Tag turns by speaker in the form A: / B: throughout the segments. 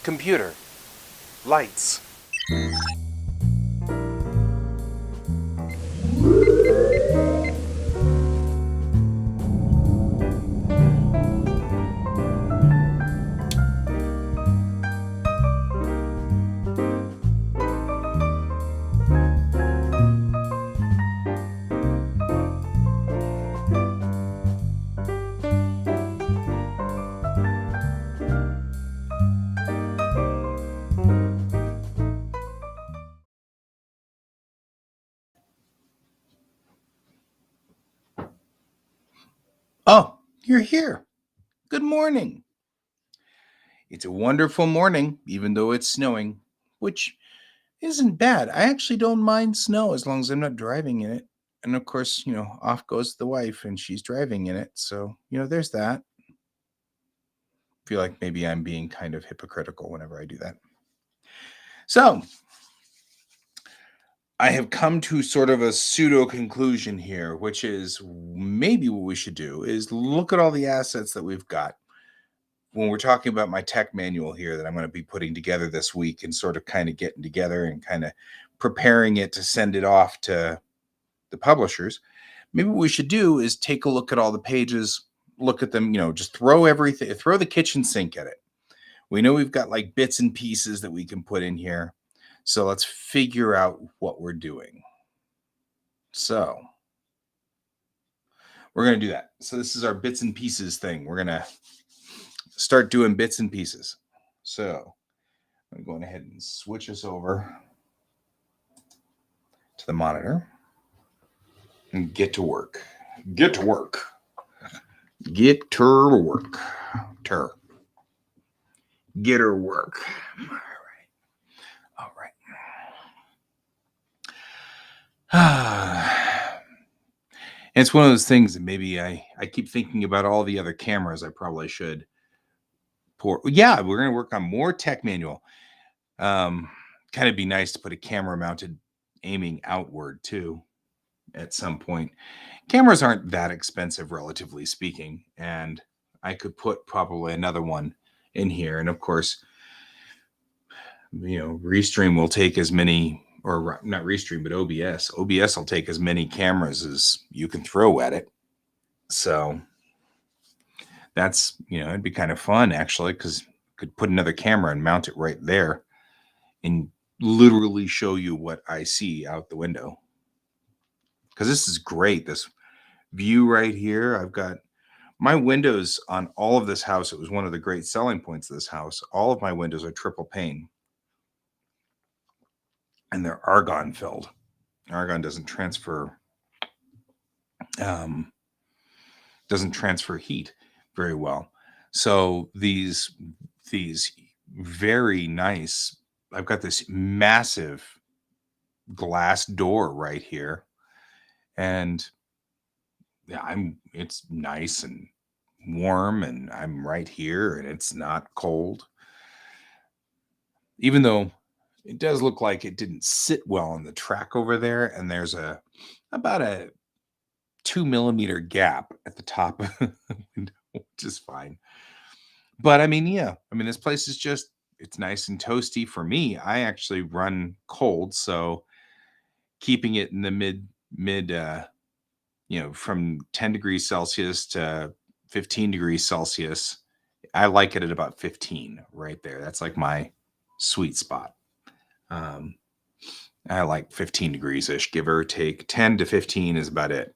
A: Computer. Lights.
B: Oh, you're here. Good morning. It's a wonderful morning, even though it's snowing, which isn't bad. I actually don't mind snow as long as I'm not driving in it. And of course, off goes the wife and she's driving in it. So, there's that. Feel like maybe I'm being kind of hypocritical whenever I do that. So, I have come to sort of a pseudo conclusion here, which is maybe what we should do is look at all the assets that we've got when we're talking about my tech manual here that I'm going to be putting together this week and sort of kind of getting together and kind of preparing it to send it off to the publishers, maybe what we should do is take a look at all the pages, look at them, just throw everything, throw the kitchen sink at it. We know we've got like bits and pieces that we can put in here. So let's figure out what we're doing. So we're going to do that. So this is our bits and pieces thing. We're going to start doing bits and pieces. So I'm going ahead and switch us over to the monitor and get to work. Get to work. Get to work. Get her work. All right. It's one of those things that maybe I keep thinking about all the other cameras I probably should yeah, we're going to work on more tech manual. Kind of be nice to put a camera mounted aiming outward too at some point. Cameras aren't that expensive, relatively speaking, and I could put probably another one in here. And of course, Restream will take as many, or not Restream, but OBS. OBS will take as many cameras as you can throw at it. So that's, it'd be kind of fun actually, because could put another camera and mount it right there and literally show you what I see out the window. Because this is great. This view right here, I've got my windows on all of this house. It was one of the great selling points of this house. All of my windows are triple pane and they're argon filled. Argon doesn't transfer heat very well. So these very nice, I've got this massive glass door right here, and yeah, it's nice and warm, and I'm right here, and it's not cold. Even though it does look like it didn't sit well on the track over there, and there's about a 2 millimeter gap at the top of the window, which is fine. But I mean, this place is just, it's nice and toasty for me. I actually run cold, so keeping it in the mid from 10 degrees Celsius to 15 degrees Celsius. I like it at about 15 right there. That's like my sweet spot. I like 15 degrees ish, give or take. 10 to 15 is about it.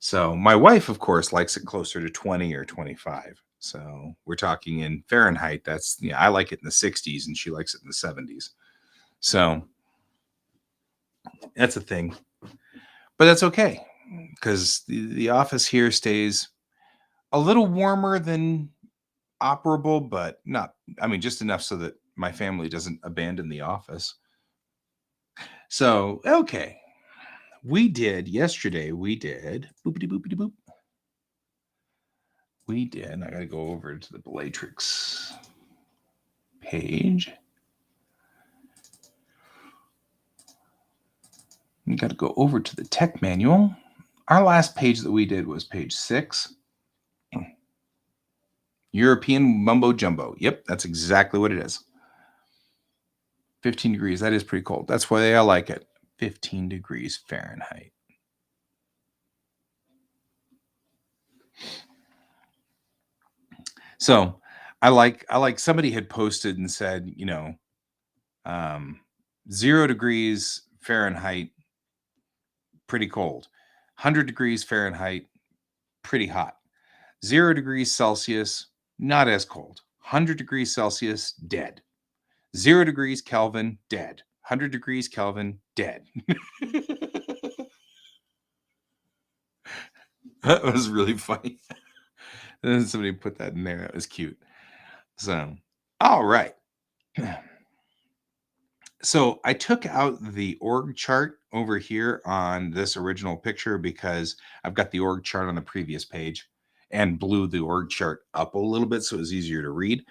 B: So my wife, of course, likes it closer to 20 or 25. So we're talking in Fahrenheit. That's, I like it in the 60s and she likes it in the 70s. So that's a thing. But that's okay, because the office here stays a little warmer than operable, but not, just enough so that my family doesn't abandon the office. So, okay. Yesterday, we did, boopity boopity boop. I got to go over to the Bellatrix page. You got to go over to the tech manual. Our last page that we did was page 6. European mumbo jumbo. Yep, that's exactly what it is. 15 degrees. That is pretty cold. That's why I like it. 15 degrees Fahrenheit. So I like somebody had posted and said, 0 degrees Fahrenheit, pretty cold. 100 degrees Fahrenheit, pretty hot. 0 degrees Celsius, not as cold. 100 degrees Celsius, dead. 0 degrees Kelvin, dead. 100 degrees Kelvin, dead. That was really funny. And somebody put that in there. That was cute. So, all right. So I took out the org chart over here on this original picture because I've got the org chart on the previous page and blew the org chart up a little bit so it was easier to read.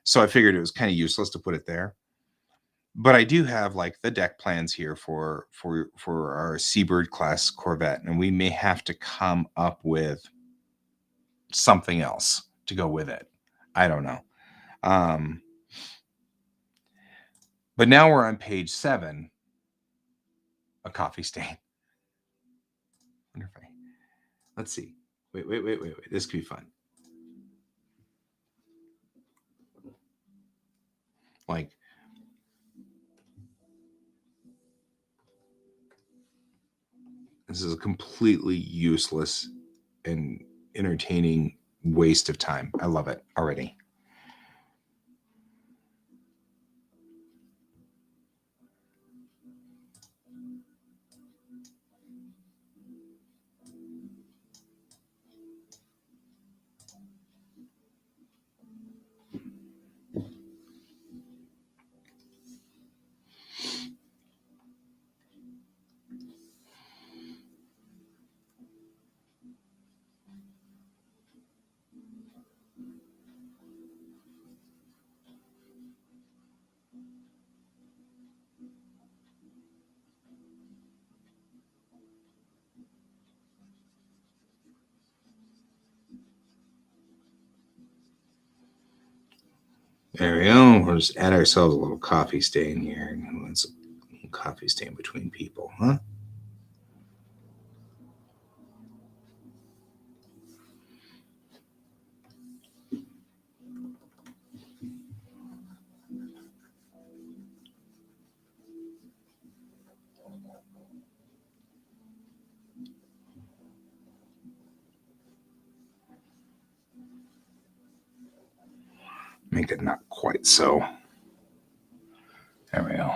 B: So I figured it was kind of useless to put it there. But I do have like the deck plans here for our Seabird class Corvette, and we may have to come up with something else to go with it. I don't know. But now we're on page 7, a coffee stain. Wonder if let's see. Wait. This could be fun. Like, this is a completely useless and entertaining waste of time. I love it already. There we go. We'll just add ourselves a little coffee stain here. Let's coffee stain between people, huh? Make it not quite so. There we go.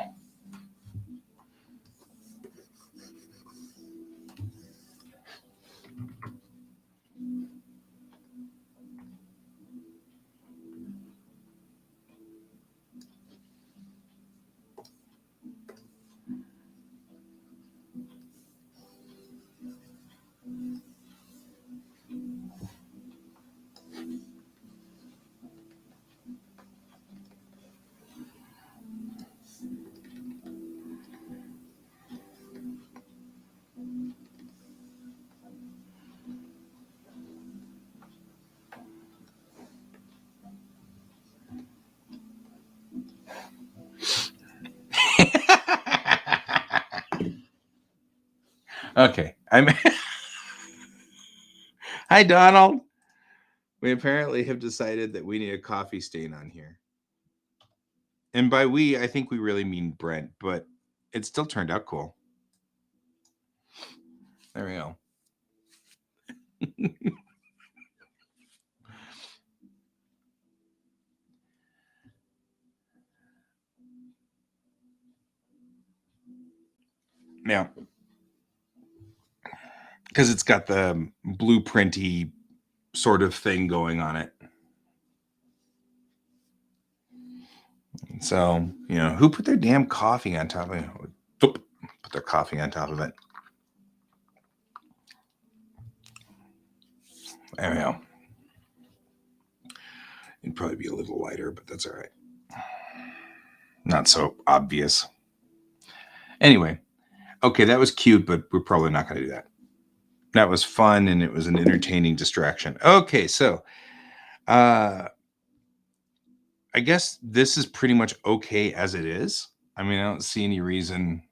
B: Okay. Hi, Donald. We apparently have decided that we need a coffee stain on here. And by we, I think we really mean Brent, but it still turned out cool. There we go. Now, because it's got the blueprinty sort of thing going on it. So, who put their damn coffee on top of it? Put their coffee on top of it. There we go. It'd probably be a little lighter, but that's all right. Not so obvious. Anyway, okay, that was cute, but we're probably not going to do that. That was fun, and it was an entertaining distraction. Okay, so I guess this is pretty much okay as it is. I mean, I don't see any reason.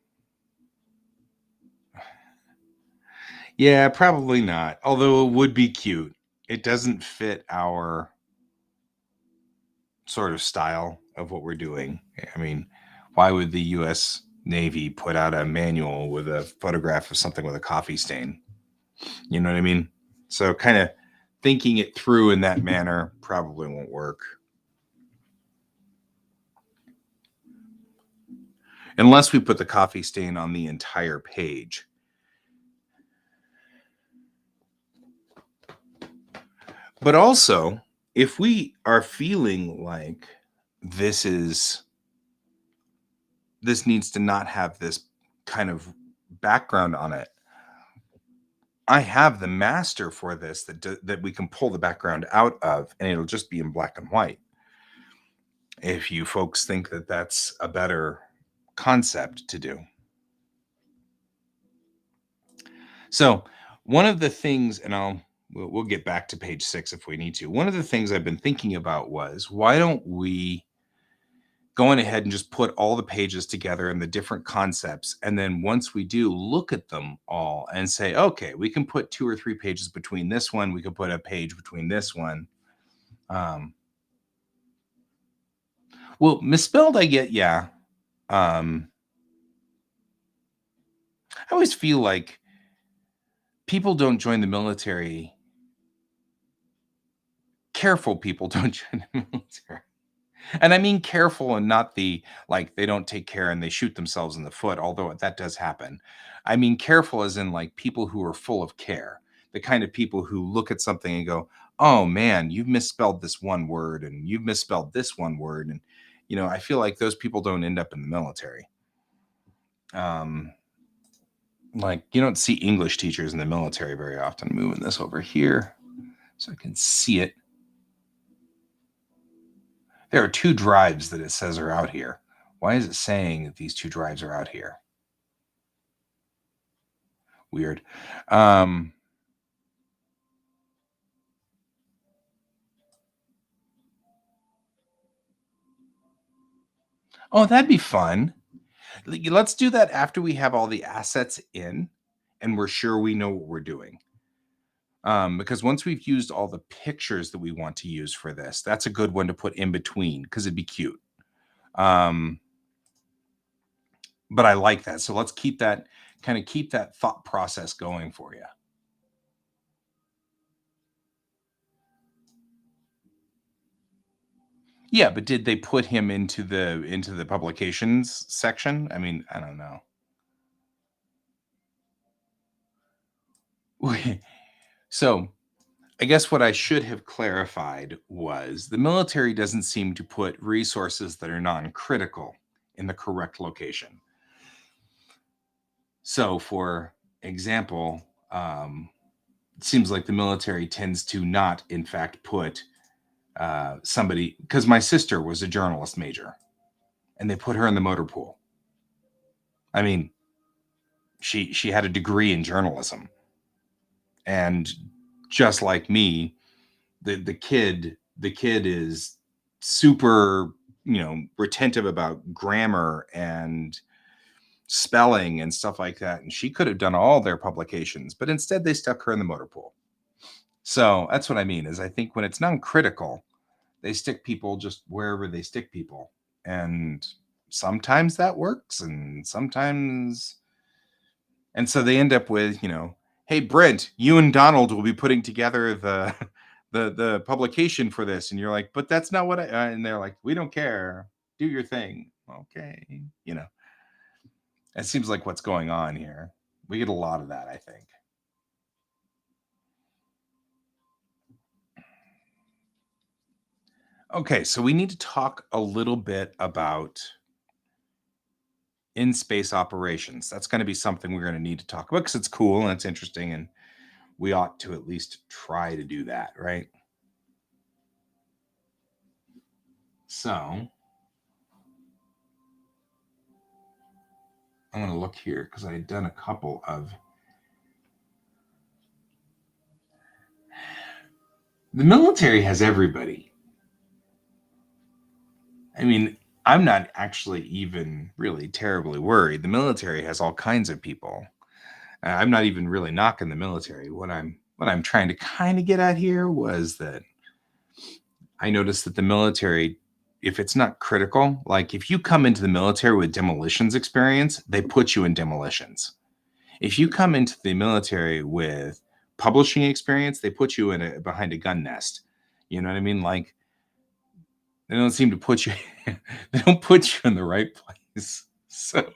B: Yeah, probably not. Although it would be cute. It doesn't fit our sort of style of what we're doing. I mean, why would the US Navy put out a manual with a photograph of something with a coffee stain? You know what I mean? So, kind of thinking it through in that manner probably won't work. Unless we put the coffee stain on the entire page. But also, if we are feeling like this needs to not have this kind of background on it, I have the master for this that we can pull the background out of, and it'll just be in black and white. If you folks think that that's a better concept to do. So, one of the things, and we'll get back to page 6 if we need to. One of the things I've been thinking about was, why don't we going ahead and just put all the pages together and the different concepts, and then once we do, look at them all and say, okay, we can put 2 or 3 pages between this one, we could put a page between this one. Well, misspelled, I get, yeah. I always feel like people don't join the military. Careful people don't join the military. And I mean careful, and not the like they don't take care and they shoot themselves in the foot, although that does happen. I mean careful as in like people who are full of care, the kind of people who look at something and go, "Oh man, you've misspelled this one word and you've misspelled this one word." And I feel like those people don't end up in the military. Like you don't see English teachers in the military very often. Moving this over here so I can see it. There are 2 drives that it says are out here. Why is it saying that these 2 drives are out here? Weird. Oh, that'd be fun. Let's do that after we have all the assets in and we're sure we know what we're doing. Because once we've used all the pictures that we want to use for this, that's a good one to put in between because it'd be cute. But I like that. So let's keep that thought process going for you. Yeah, but did they put him into the publications section? I mean, I don't know. So, I guess what I should have clarified was the military doesn't seem to put resources that are non-critical in the correct location. So, for example, it seems like the military tends to not, in fact, put somebody, because my sister was a journalist major, and they put her in the motor pool. I mean, she had a degree in journalism, and just like me, the kid is super retentive about grammar and spelling and stuff like that, and she could have done all their publications, but instead they stuck her in the motor pool. So that's what I mean, is I think when it's non-critical, they stick people just wherever they stick people, and sometimes that works and sometimes, and so they end up with, hey Brent, you and Donald will be putting together the the publication for this, and you're like, but that's not what I, and they're like, we don't care, do your thing. Okay, it seems like what's going on here. We get a lot of that, I think. Okay, so we need to talk a little bit about in space operations. That's going to be something we're going to need to talk about because it's cool and it's interesting, and we ought to at least try to do that, right? So I'm going to look here because I had done a couple of. The military has everybody. I mean, I'm not actually even really terribly worried. The military has all kinds of people. I'm not even really knocking the military. What I'm trying to kind of get at here was that I noticed that the military, if it's not critical, like if you come into the military with demolitions experience, they put you in demolitions. If you come into the military with publishing experience, they put you in behind a gun nest. You know what I mean? Like they don't seem to put you they don't put you in the right place. So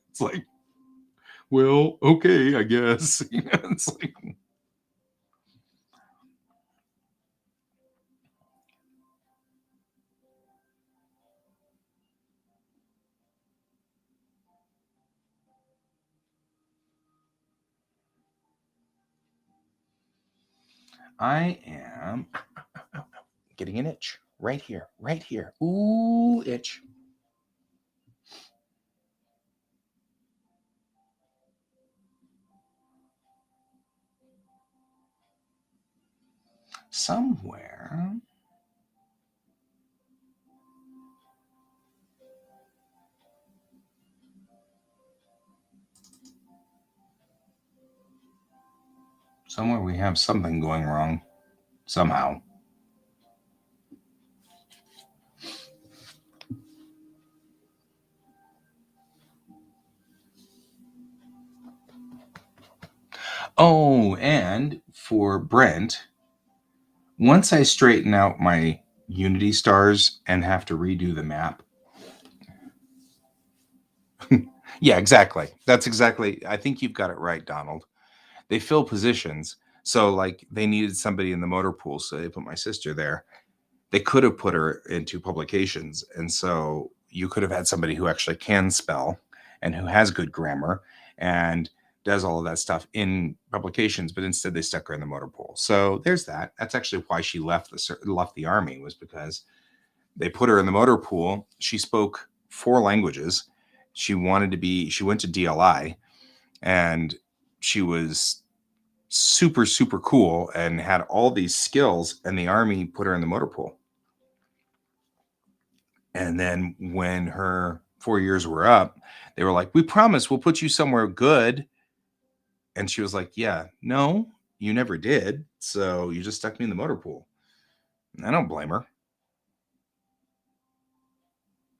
B: it's like, well, okay, I guess. It's like I am getting an itch right here, right here. Ooh, itch. Somewhere. Somewhere we have something going wrong. Somehow. Oh, and for Brent, once I straighten out my Unity stars and have to redo the map. Yeah, exactly. That's exactly. I think you've got it right, Donald. They fill positions. So, like, they needed somebody in the motor pool, so they put my sister there. They could have put her into publications. And so you could have had somebody who actually can spell and who has good grammar and does all of that stuff in publications, but instead they stuck her in the motor pool. So there's that. That's actually why she left the army, was because they put her in the motor pool. She spoke 4 languages. She went to DLI, and she was super, super cool and had all these skills, and the army put her in the motor pool. And then when her 4 years were up, they were like, "We promise we'll put you somewhere good." And she was like, "Yeah, no, you never did. So you just stuck me in the motor pool." I don't blame her.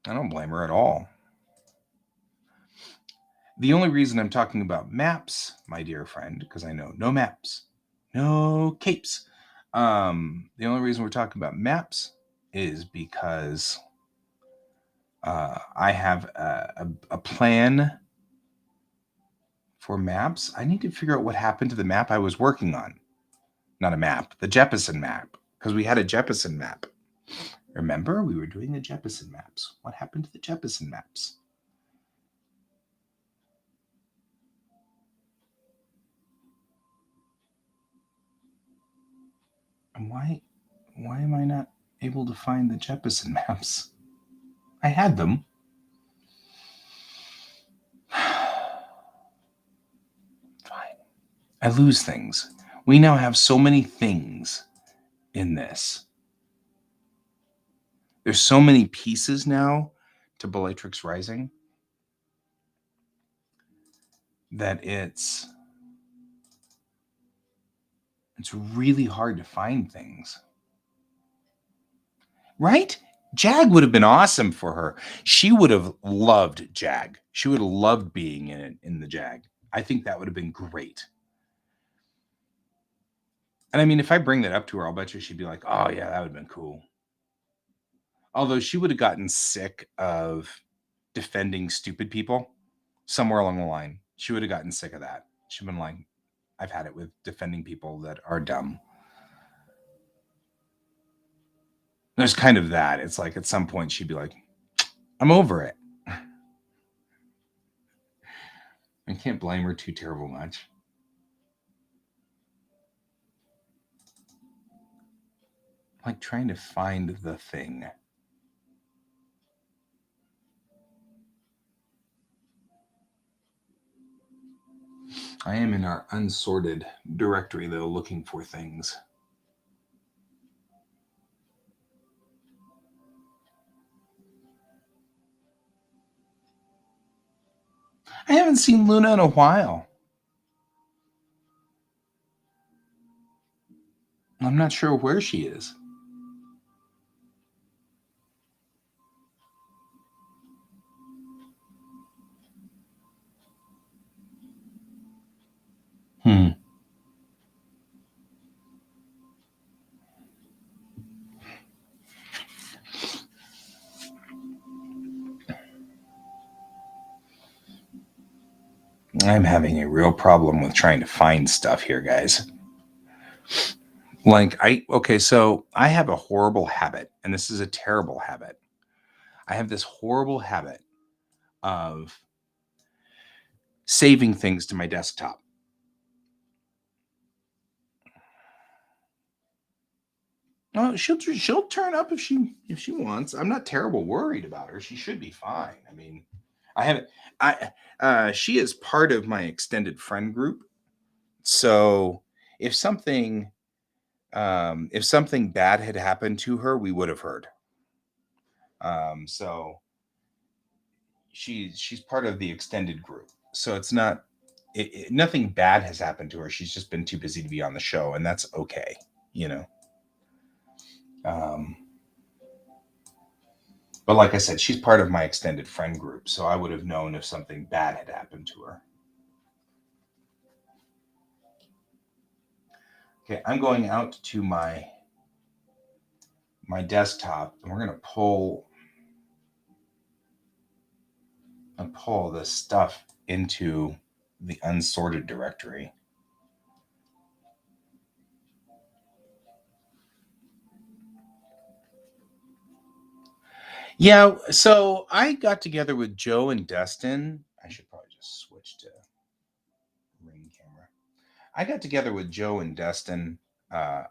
B: I don't blame her at all. The only reason I'm talking about maps, my dear friend, because I know no maps, no capes. The only reason we're talking about maps is because I have a plan for maps. I need to figure out what happened to the map I was working on. Not a map, the Jeppesen map, because we had a Jeppesen map. Remember, we were doing the Jeppesen maps. What happened to the Jeppesen maps? And why am I not able to find the Jeppesen maps? I had them. Fine. I lose things. We now have so many things in this. There's so many pieces now to Bellatrix Rising that it's really hard to find things. Right? Jag would have been awesome for her. She would have loved Jag. She would have loved being in it, in the Jag. I think that would have been great. And I mean, if I bring that up to her, I'll bet you she'd be like, "Oh yeah, that would have been cool." Although she would have gotten sick of defending stupid people somewhere along the line. She would have gotten sick of that. She'd been like, "I've had it with defending people that are dumb." There's kind of that. It's like at some point she'd be like, "I'm over it." I can't blame her too terrible much. Like trying to find the thing. I am in our unsorted directory though, looking for things. I haven't seen Luna in a while. I'm not sure where she is. I'm having a real problem with trying to find stuff here, guys. So I have a horrible habit, and this is a terrible habit. I have this horrible habit of saving things to my desktop. Oh, she'll turn up if she wants. I'm not terrible worried about her. She should be fine. I mean, I haven't. She is part of my extended friend group. So if something bad had happened to her, we would have heard. So she's part of the extended group. So it's not nothing bad has happened to her. She's just been too busy to be on the show, and that's okay, you know. But like I said, she's part of my extended friend group, so I would have known if something bad had happened to her. Okay, I'm going out to my desktop, and we're going to pull this stuff into the unsorted directory. Yeah, so I got together with Joe and Dustin. I should probably just switch to ring camera. I got together with Joe and Dustin a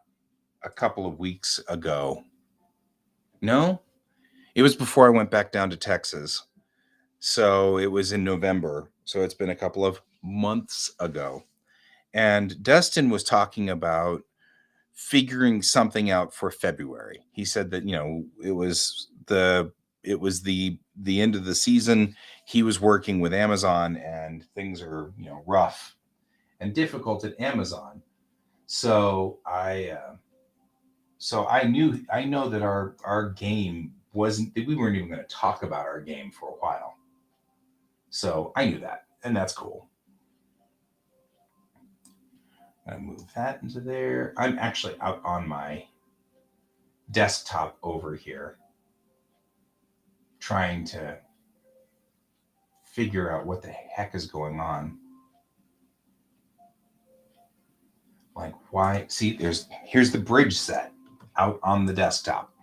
B: couple of weeks ago. No, it was before I went back down to Texas. So it was in November. So it's been a couple of months ago. And Dustin was talking about figuring something out for February. He said that, it was the end of the season. He was working with Amazon and things are, rough and difficult at Amazon. So I know that our game we weren't even going to talk about our game for a while. So I knew that, and that's cool. I move that into there. I'm actually out on my desktop over here trying to figure out what the heck is going on. Like, why? See, here's the bridge set out on the desktop.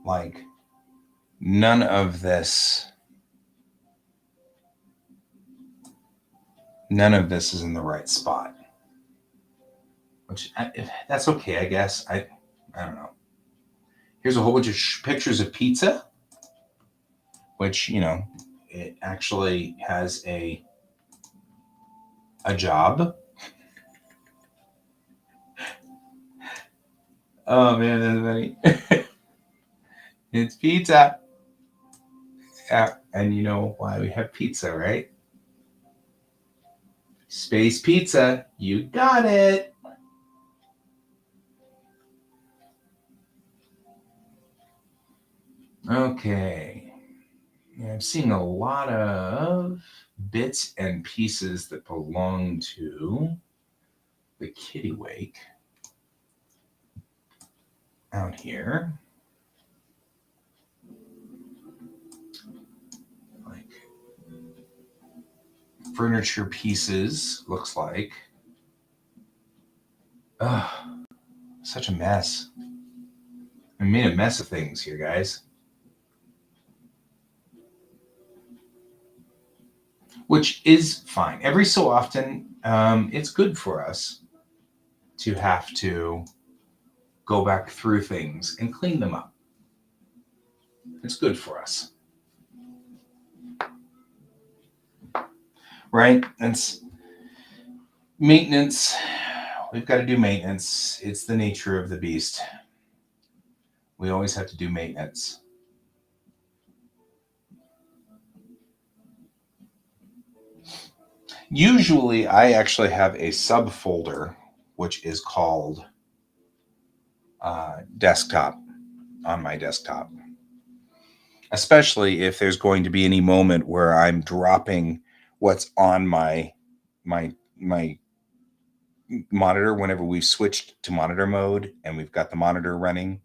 B: Like, none of this is in the right spot. Which that's okay, I guess. I don't know. Here's a whole bunch of pictures of pizza, which, it actually has a job. Oh man, that's funny. It's pizza. Yeah, and you know why we have pizza, right? Space pizza. You got it. Okay. Yeah, I'm seeing a lot of bits and pieces that belong to the Kittiwake out here. Like furniture pieces, looks like. Ugh, such a mess. I made a mess of things here, guys. Which is fine. Every so often, it's good for us to have to go back through things and clean them up. It's good for us. Right? It's maintenance. We've got to do maintenance. It's the nature of the beast. We always have to do maintenance. Usually I actually have a subfolder, which is called desktop on my desktop. Especially if there's going to be any moment where I'm dropping what's on my monitor whenever we've switched to monitor mode and we've got the monitor running.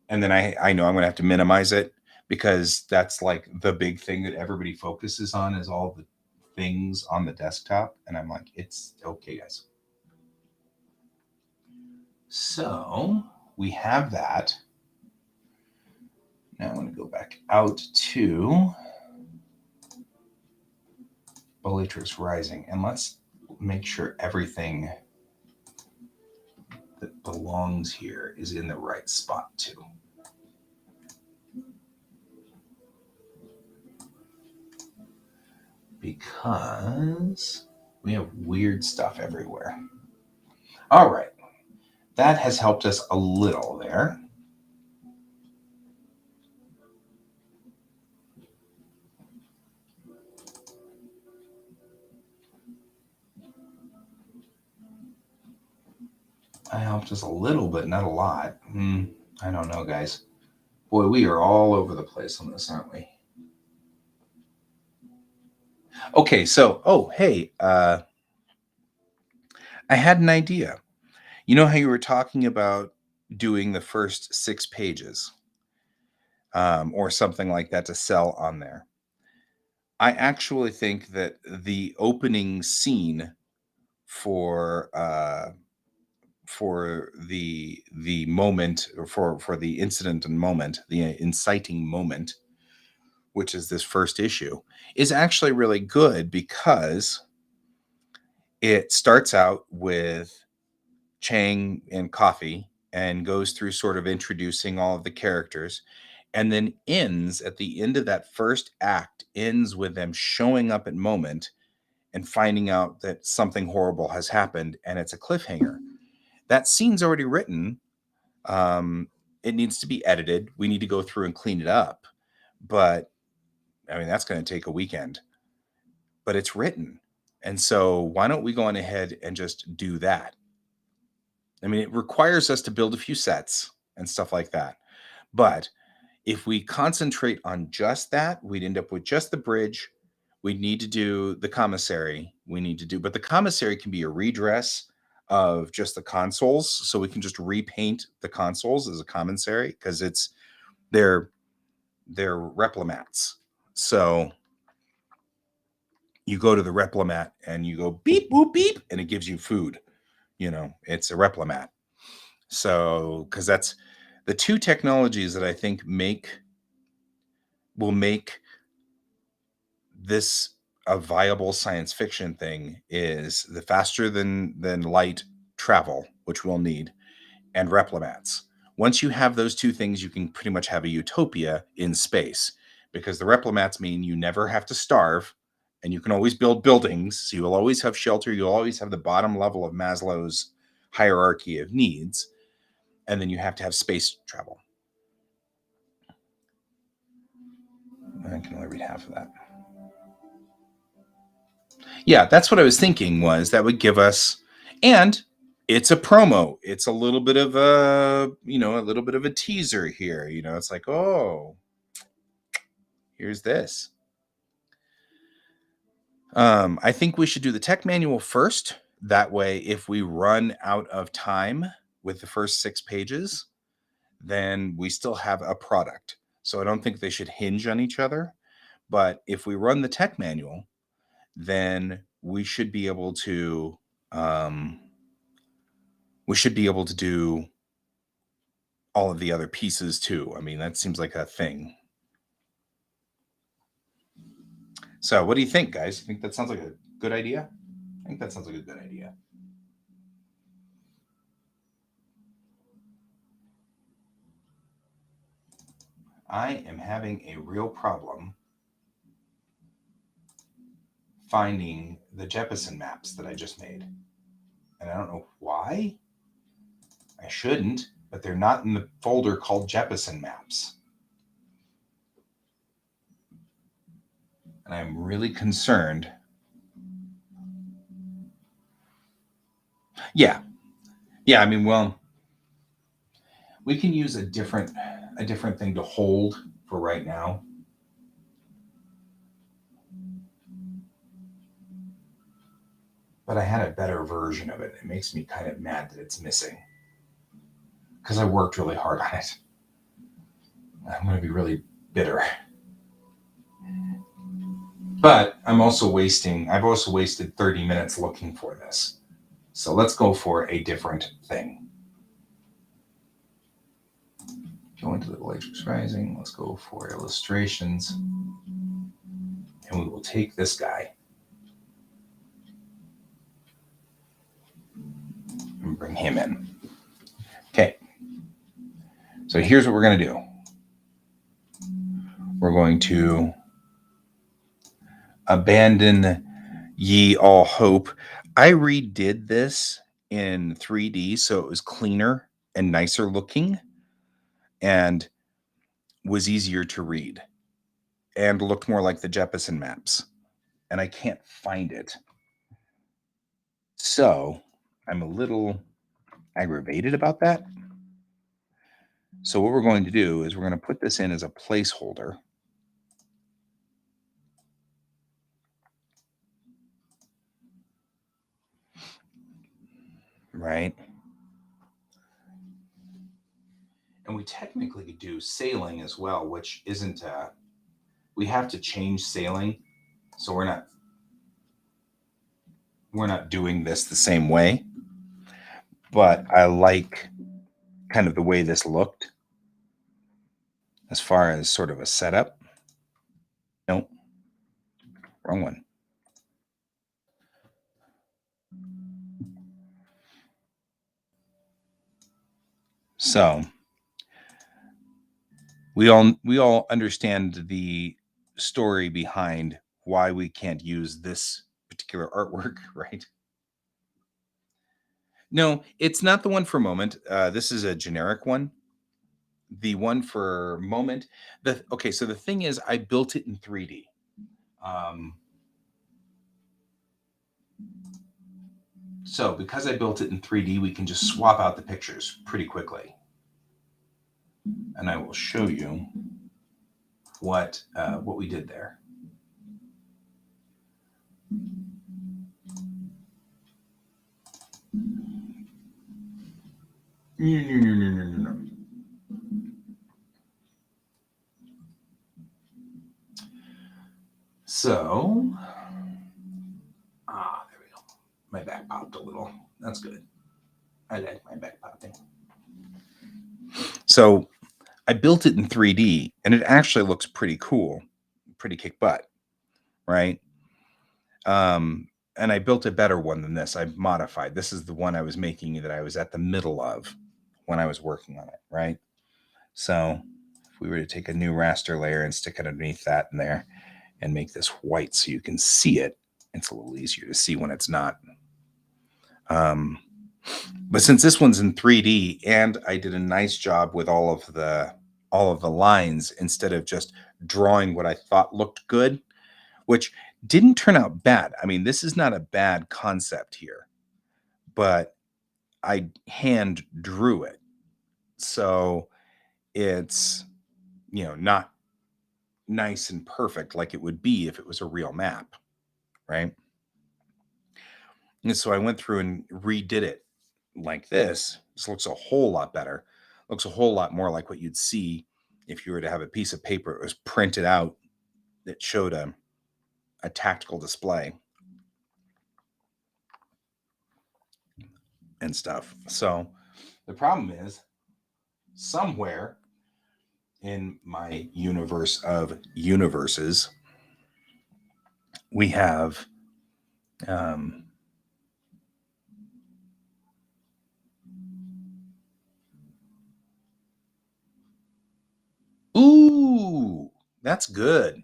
B: And then I know I'm going to have to minimize it because that's like the big thing that everybody focuses on is all the things on the desktop. And I'm like, it's okay, guys. So we have that. Now I'm going to go back out to Boletrus Rising and let's make sure everything that belongs here is in the right spot too. Because we have weird stuff everywhere. All right. That has helped us a little there. That helped us a little, but not a lot. I don't know, guys. Boy, we are all over the place on this, aren't we? Okay, so, hey, I had an idea. You know how you were talking about doing the first 6 pages or something like that to sell on there? I actually think that the opening scene for the moment or for the incident and moment, the inciting moment, which is this first issue, is actually really good because it starts out with Chang and Coffee and goes through sort of introducing all of the characters and then ends at the end of that first act ends with them showing up at moment and finding out that something horrible has happened and it's a cliffhanger. That scene's already written. It needs to be edited. We need to go through and clean it up. But I mean, that's going to take a weekend. But it's written. And so why don't we go on ahead and just do that? I mean, it requires us to build a few sets and stuff like that. But if we concentrate on just that, we'd end up with just the bridge. We need to do the commissary. But the commissary can be a redress of just the consoles. So we can just repaint the consoles as a commissary because they're replimats. So you go to the replimat and you go beep, boop, beep, and it gives you food. It's a replimat. So, because that's the two technologies that I think will make this a viable science fiction thing is the faster than light travel, which we'll need, and replimats. Once you have those two things, you can pretty much have a utopia in space because the replimats mean you never have to starve and you can always build buildings. So you'll always have shelter. You'll always have the bottom level of Maslow's hierarchy of needs. And then you have to have space travel. I can only read half of that. Yeah, that's what I was thinking was that would give us, and it's a promo. It's a little bit of a teaser here. It's like, oh, here's this. I think we should do the tech manual first. That way, if we run out of time with the first 6 pages, then we still have a product. So I don't think they should hinge on each other. But if we run the tech manual, then we should be able to do all of the other pieces too. I mean, that seems like a thing. So what do you think, guys? You think that sounds like a good idea? I think that sounds like a good idea. I am having a real problem finding the Jeppesen maps that I just made. And I don't know why. I shouldn't. but they're not in the folder called Jeppesen Maps. And I'm really concerned. Yeah. I mean, well, we can use a different thing to hold for right now. But I had a better version of it. It makes me kind of mad that it's missing, because I worked really hard on it. I'm going to be really bitter. But I've also wasted 30 minutes looking for this. So let's go for a different thing. Go into the Matrix Rising. Let's go for illustrations. And we will take this guy and bring him in. Okay. So here's what we're going to do. We're going to abandon ye all hope. I redid this in 3D, so it was cleaner and nicer looking and was easier to read and looked more like the Jeppesen Maps. And I can't find it. So I'm a little aggravated about that. So what we're going to do is we're going to put this in as a placeholder. Right? And we technically could do sailing as well, which isn't, we have to change sailing. So we're not doing this the same way. But I like kind of the way this looked as far as sort of a setup. Nope. Wrong one. So we all understand the story behind why we can't use this particular artwork, right? No, it's not the one for Moment. This is a generic one. The one for Moment. So the thing is, I built it in 3D. So because I built it in 3D, we can just swap out the pictures pretty quickly. And I will show you what we did there. No. So, there we go. My back popped a little. That's good. I like my back popping. So I built it in 3D, and it actually looks pretty cool, pretty kick butt, right? And I built a better one than this. I modified. This is the one I was making that I was at the middle of when I was working on it, right? So if we were to take a new raster layer and stick it underneath that in there and make this white so you can see it, it's a little easier to see when it's not. But since this one's in 3D and I did a nice job with all of the lines instead of just drawing what I thought looked good, which didn't turn out bad. I mean, this is not a bad concept here, but I hand drew it. So it's, not nice and perfect like it would be if it was a real map, right? And so I went through and redid it like this. This looks a whole lot better. Looks a whole lot more like what you'd see if you were to have a piece of paper that was printed out that showed a tactical display and stuff. So the problem is, somewhere in my universe of universes, we have ooh, that's good.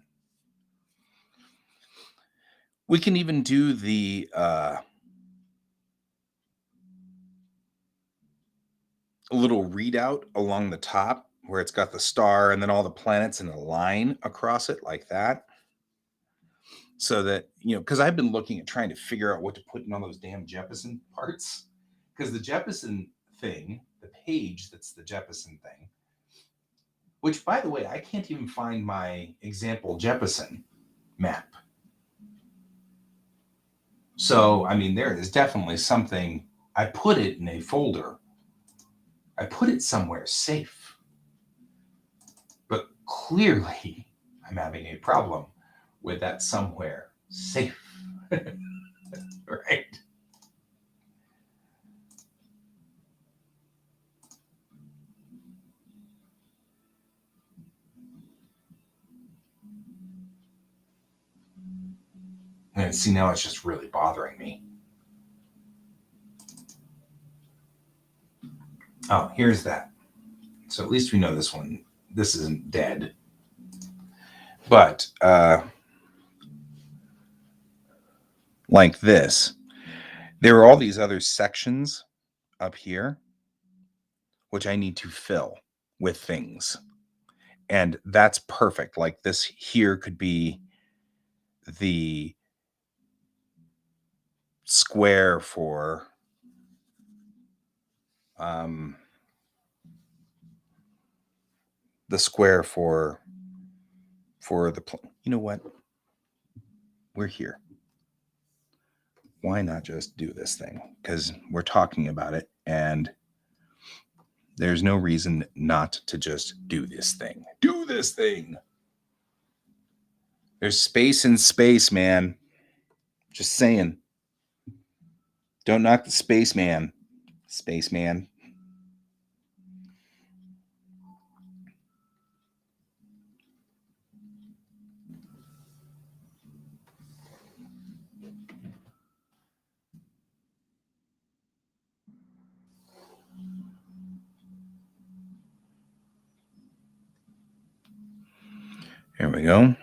B: We can even do the little readout along the top where it's got the star and then all the planets in a line across it like that. So that, because I've been looking at trying to figure out what to put in all those damn Jeppesen parts. Because the Jeppesen thing, the page that's the Jeppesen thing, which, by the way, I can't even find my example Jeppesen map. So, I mean, there is definitely something. I put it in a folder. I put it somewhere safe. But clearly, I'm having a problem with that somewhere safe. Right? And see, now it's just really bothering me. Oh, here's that. So at least we know this isn't dead. But like this, there are all these other sections up here, which I need to fill with things. And that's perfect. Like this here could be the square for the square for the you know what, we're here, why not just do this thing, because we're talking about it and there's no reason not to just do this thing. There's space in space, man. Just saying, don't knock the spaceman. Here we go.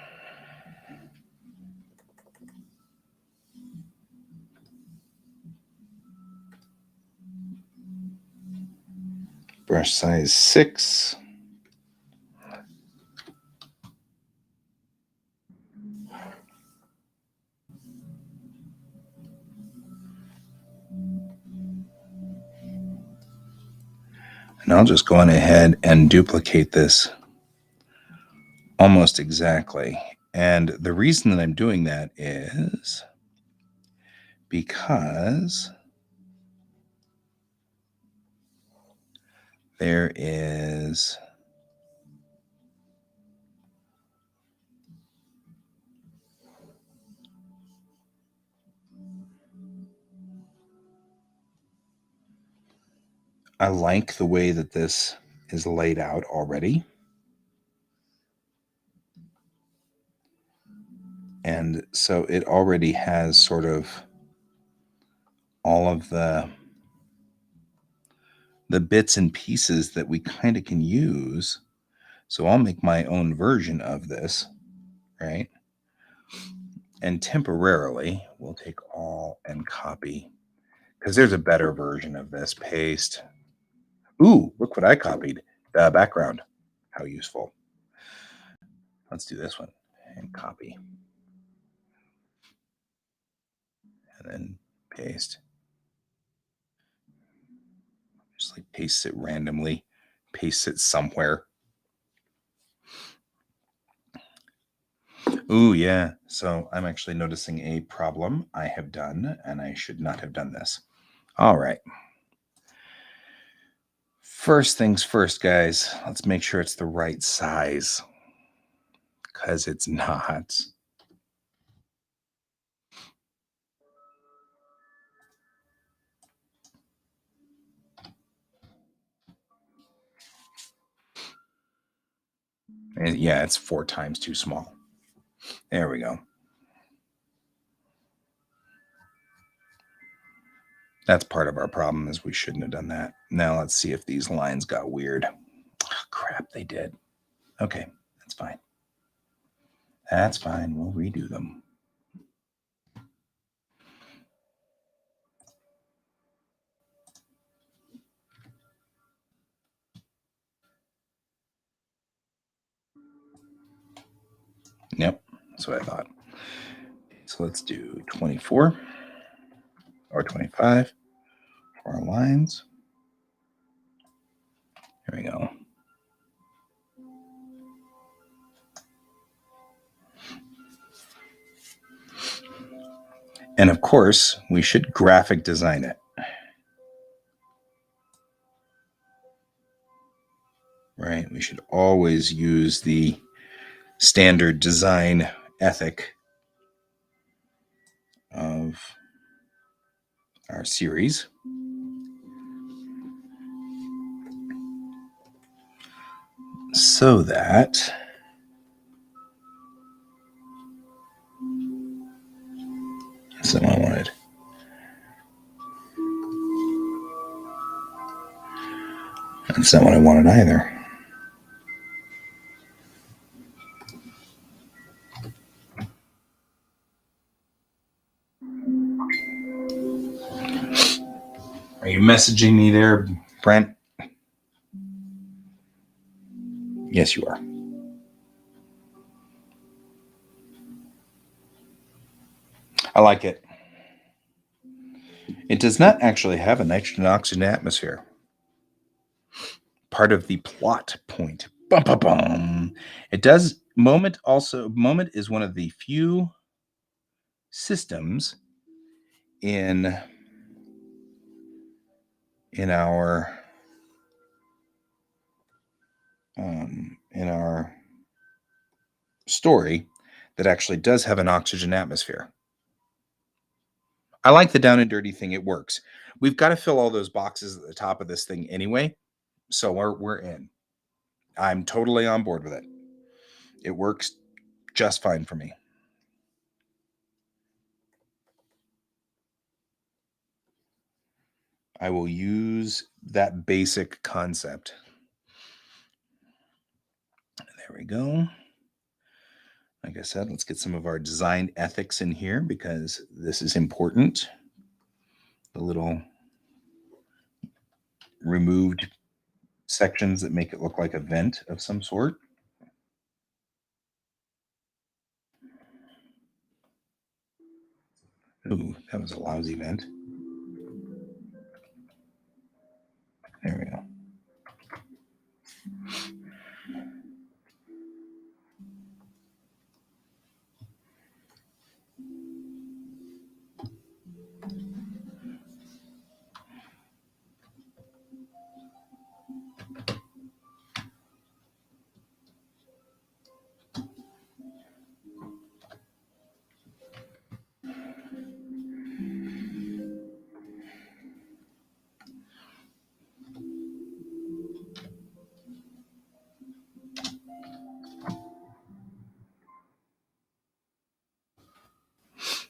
B: Brush size 6. And I'll just go on ahead and duplicate this almost exactly. And the reason that I'm doing that is because there is I like the way that this is laid out already. And so it already has sort of all of the bits and pieces that we kind of can use. So I'll make my own version of this, right? And temporarily, we'll take all and copy, because there's a better version of this. Paste. Ooh, look what I copied. The background. How useful. Let's do this one and copy. And then paste. Just like paste it randomly. Paste it somewhere. Ooh, yeah. So I'm actually noticing a problem I have done, and I should not have done this. All right. First things first, guys. Let's make sure it's the right size, because it's not. And yeah, it's 4 times too small. There we go. That's part of our problem, is we shouldn't have done that. Now let's see if these lines got weird. Oh, crap, they did. Okay, that's fine. That's fine. We'll redo them. Yep, that's what I thought. So let's do 24 or 25 for our lines. Here we go. And of course, we should graphic design it. Right? We should always use the standard design ethic of our series. So that that's not what I wanted. That's not what I wanted either. Are you messaging me there, Brent? Yes, you are. I like it. It does not actually have a nitrogen oxygen atmosphere. Part of the plot point. Bum, bum, bum. It does. Moment is one of the few systems in our story that actually does have an oxygen atmosphere. I like the down and dirty thing. It works. We've got to fill all those boxes at the top of this thing anyway, so we're in. I'm totally on board with it. It works just fine for me. I will use that basic concept. There we go. Like I said, let's get some of our design ethics in here because this is important. The little removed sections that make it look like a vent of some sort. Ooh, that was a lousy vent. There we go.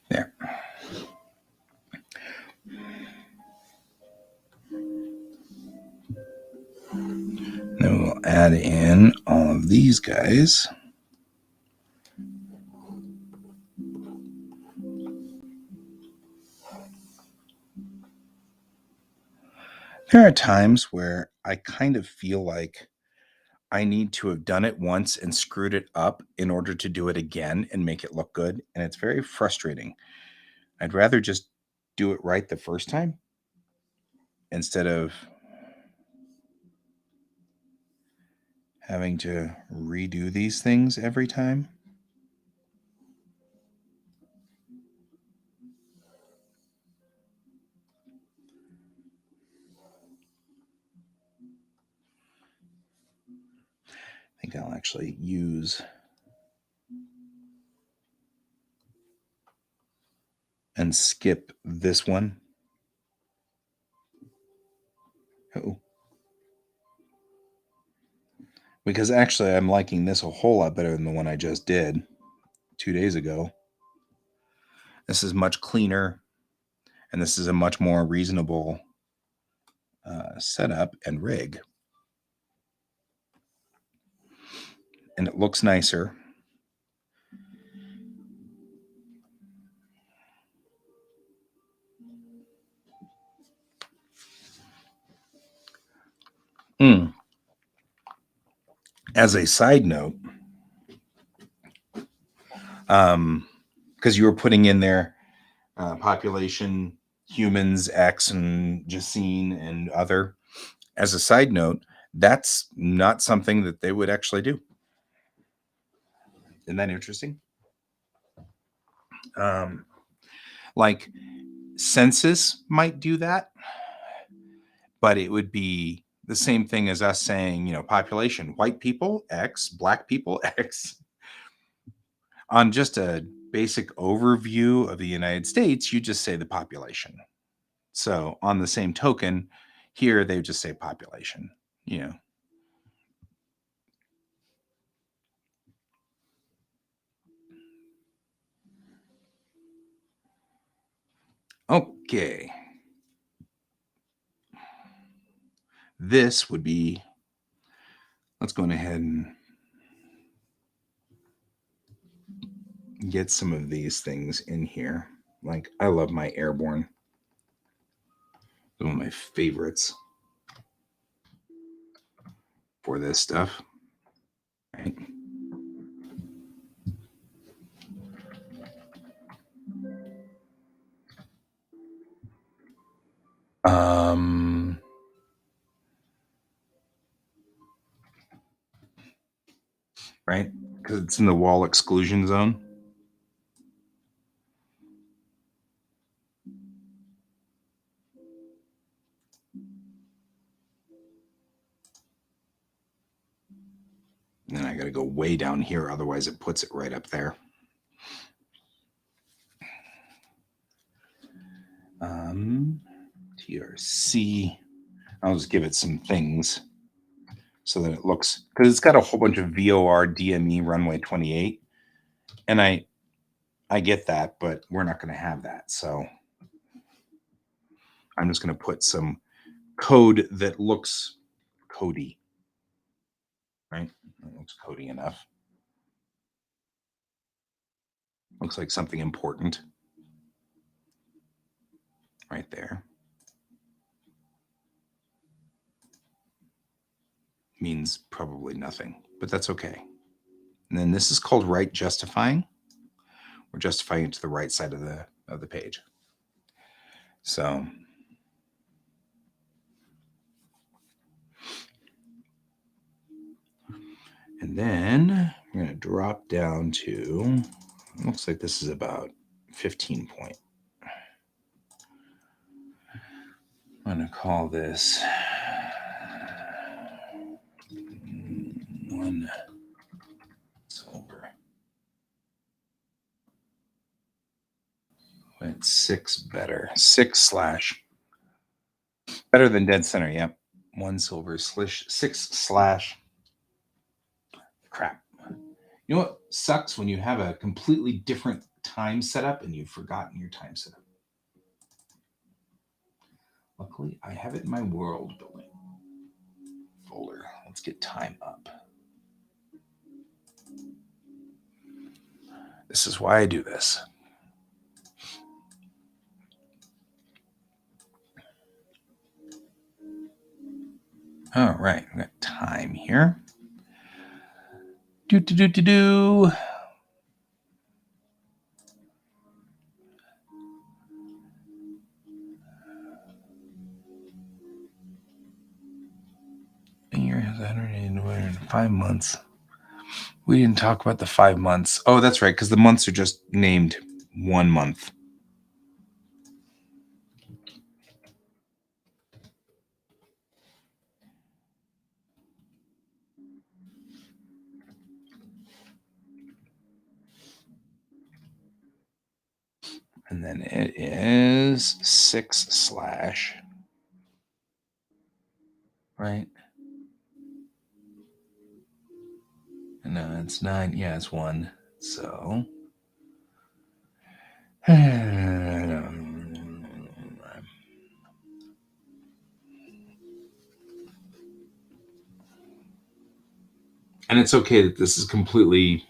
B: There. Then we'll add in all of these guys. There are times where I kind of feel like I need to have done it once and screwed it up in order to do it again and make it look good. And it's very frustrating. I'd rather just do it right the first time instead of having to redo these things every time. I think I'll actually use and skip this one. Oh. Because actually I'm liking this a whole lot better than the one I just did 2 days ago. This is much cleaner, and this is a much more reasonable setup and rig. And it looks nicer. As a side note, because you were putting in there population, humans, X, and Jacine and other. As a side note, that's not something that they would actually do. Isn't that interesting? Like census might do that, but it would be the same thing as us saying, population, white people, X, black people, X. On just a basic overview of the United States, you just say the population. So on the same token, here they just say population, Okay. This would be, let's go ahead and get some of these things in here. Like, I love my airborne. One of my favorites for this stuff. Right. Right? Because it's in the wall exclusion zone. And then I got to go way down here, otherwise it puts it right up there. TRC. I'll just give it some things so that it looks, because it's got a whole bunch of VOR DME runway 28, and I get that, but we're not going to have that. So I'm just going to put some code that looks cody, right? It looks cody enough. Looks like something important right there. Means probably nothing, but that's okay. And then this is called right justifying. We're justifying it to the right side of the page. So and then we're going to drop down to, looks like this is about 15 point. I'm going to call this 1 silver. It's 6 better. 6/ better than dead center. Yep. 1 silver / 6/ crap. You know what sucks when you have a completely different time setup and you've forgotten your time setup? Luckily, I have it in my world building folder. Let's get time up. This is why I do this. All right, we got time here. Do. A year has 105 months. We didn't talk about the 5 months. Oh, that's right, because the months are just named 1 month. And then it is 6/ right? No, it's 9. Yeah, it's 1. So and it's okay that this is completely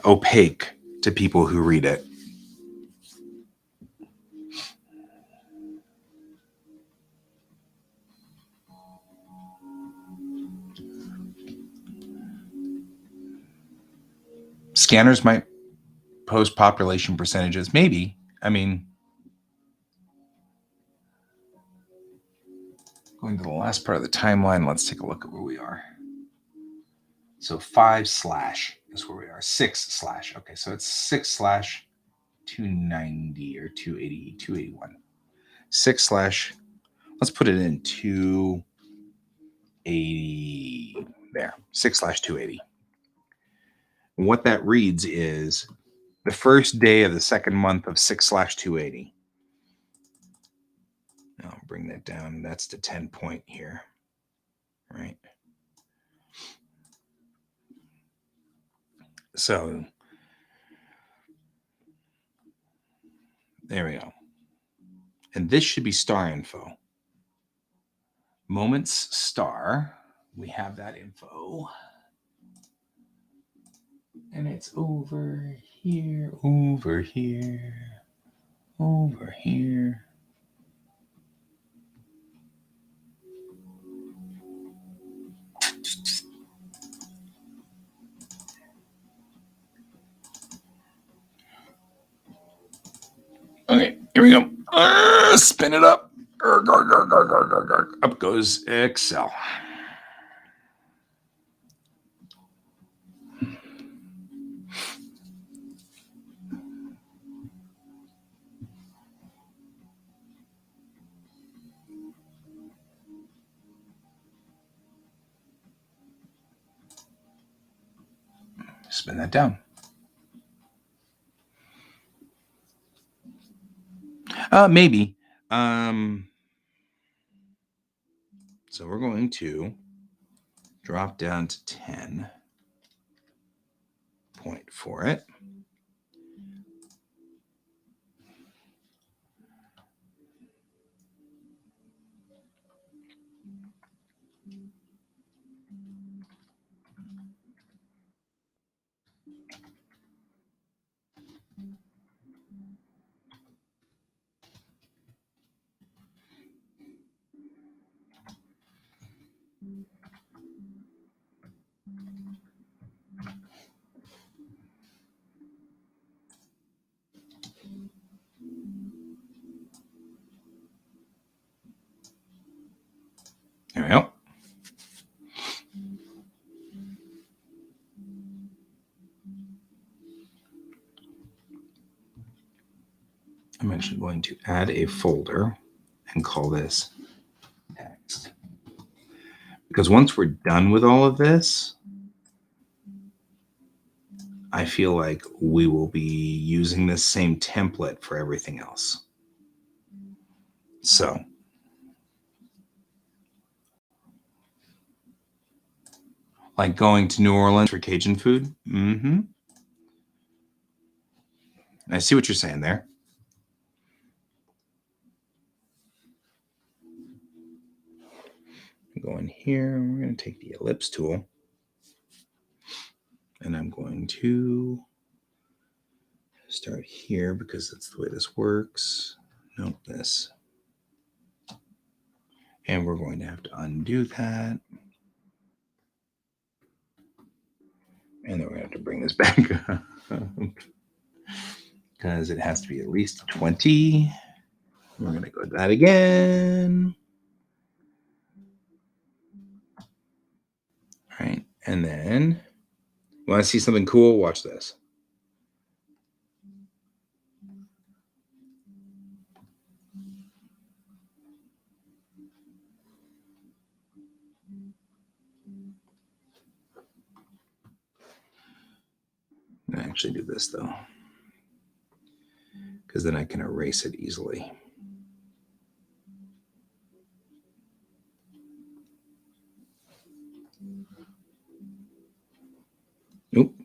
B: opaque to people who read it. Scanners might post population percentages. Maybe. I mean, going to the last part of the timeline, let's take a look at where we are. So 5/ is where we are. 6/. Okay, so it's 6/ 290 or 280, 281. 6/ let's put it in 280 there. 6/280. And what that reads is the first day of the second month of 6/280. I'll bring that down. That's the 10 point here, right? So there we go. And this should be star info. Moments star. We have that info. And it's over here, over here, over here. Okay, here we go. Spin it up. Up goes Excel. Spin that down. Maybe. So we're going to drop down to 10 point for it. There we go. I'm actually going to add a folder and call this text. Because once we're done with all of this, I feel like we will be using this same template for everything else. So like going to New Orleans for Cajun food. I see what you're saying there. Go in here, and we're going to take the ellipse tool, and I'm going to start here because that's the way this works. Nope, this. And we're going to have to undo that. And then we're going to have to bring this back up because it has to be at least 20. We're going to go to that again. All right. And then, want to see something cool? Watch this. I actually do this though, because then I can erase it easily. Nope.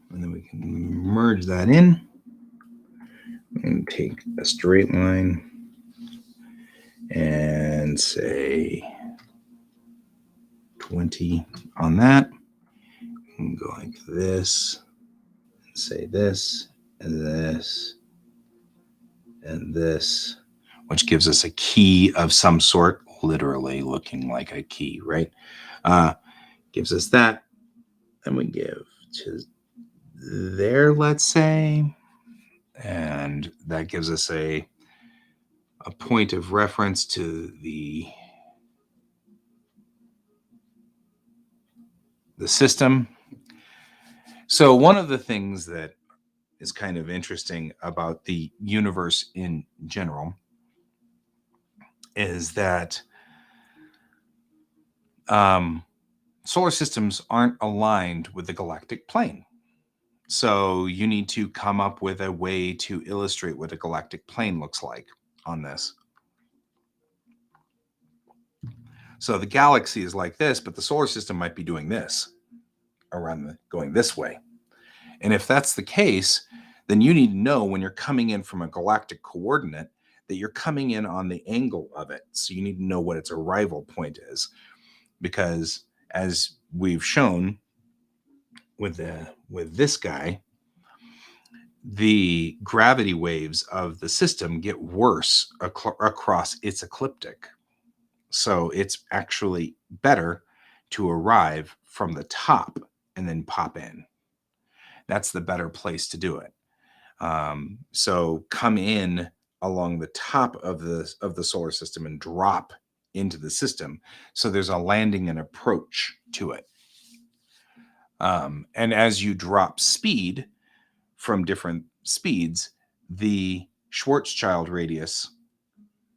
B: And then we can merge that in and take a straight line and say 20 on that. And go like this, and say this, and this, and this, which gives us a key of some sort, literally looking like a key, right? Gives us that. And we give to there, let's say, and that gives us a point of reference to the system. So one of the things that is kind of interesting about the universe in general is that solar systems aren't aligned with the galactic plane. So you need to come up with a way to illustrate what a galactic plane looks like on this. So the galaxy is like this, but the solar system might be doing this around going this way. And if that's the case, then you need to know when you're coming in from a galactic coordinate that you're coming in on the angle of it. So you need to know what its arrival point is, because as we've shown with this guy, the gravity waves of the system get worse across its ecliptic. So it's actually better to arrive from the top and then pop in. That's the better place to do it. So come in along the top of the solar system and drop into the system. So there's a landing and approach to it. And as you drop speed from different speeds, the Schwarzschild radius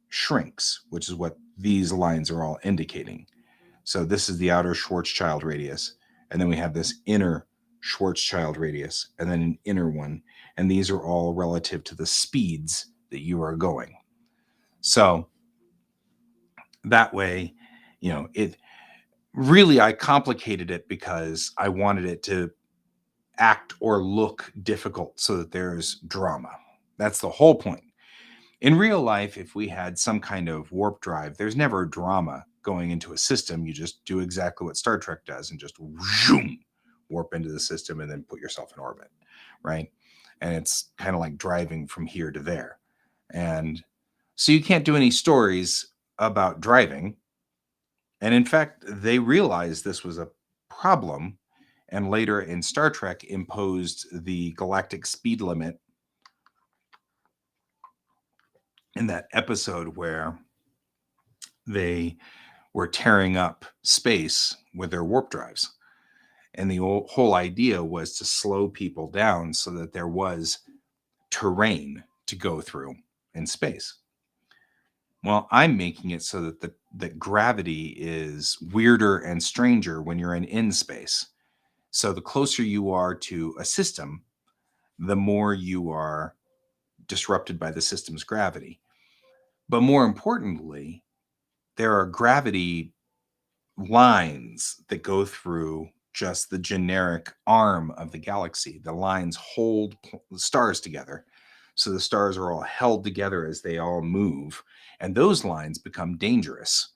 B: shrinks, which is what these lines are all indicating. So this is the outer Schwarzschild radius. And then we have this inner Schwarzschild radius and then an inner one. And these are all relative to the speeds that you are going. So that way, it really, I complicated it because I wanted it to act or look difficult so that there's drama. That's the whole point. In real life, if we had some kind of warp drive, there's never drama going into a system. You just do exactly what Star Trek does and just zoom, warp into the system and then put yourself in orbit, right? And it's kind of like driving from here to there. And so you can't do any stories about driving. And in fact, they realized this was a problem, and later in Star Trek imposed the galactic speed limit in that episode where they were tearing up space with their warp drives. And the whole idea was to slow people down so that there was terrain to go through in space. Well, I'm making it so that that gravity is weirder and stranger when you're in space. So the closer you are to a system, the more you are disrupted by the system's gravity. But more importantly, there are gravity lines that go through just the generic arm of the galaxy. The lines hold the stars together. So the stars are all held together as they all move. And those lines become dangerous.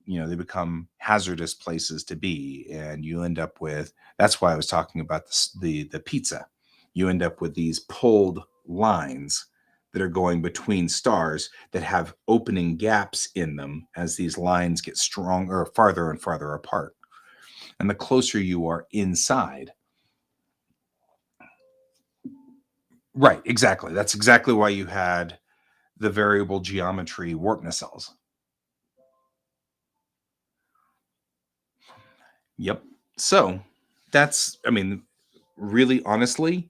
B: They become hazardous places to be. And you end up with, that's why I was talking about the pizza. You end up with these pulled lines that are going between stars that have opening gaps in them as these lines get stronger, farther and farther apart. And the closer you are inside. Right, exactly. That's exactly why you had the variable geometry warp nacelles. Yep. So that's, really honestly,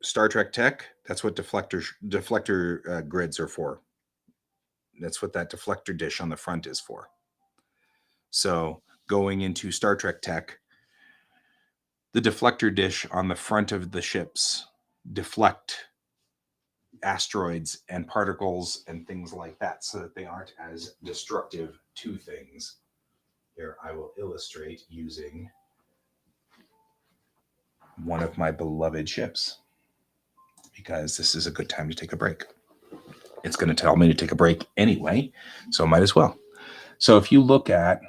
B: Star Trek tech, that's what deflector grids are for. That's what that deflector dish on the front is for. So going into Star Trek tech, the deflector dish on the front of the ships deflect asteroids and particles and things like that so that they aren't as destructive to things. Here, I will illustrate using one of my beloved ships because this is a good time to take a break. It's going to tell me to take a break anyway, so I might as well. So if you look at,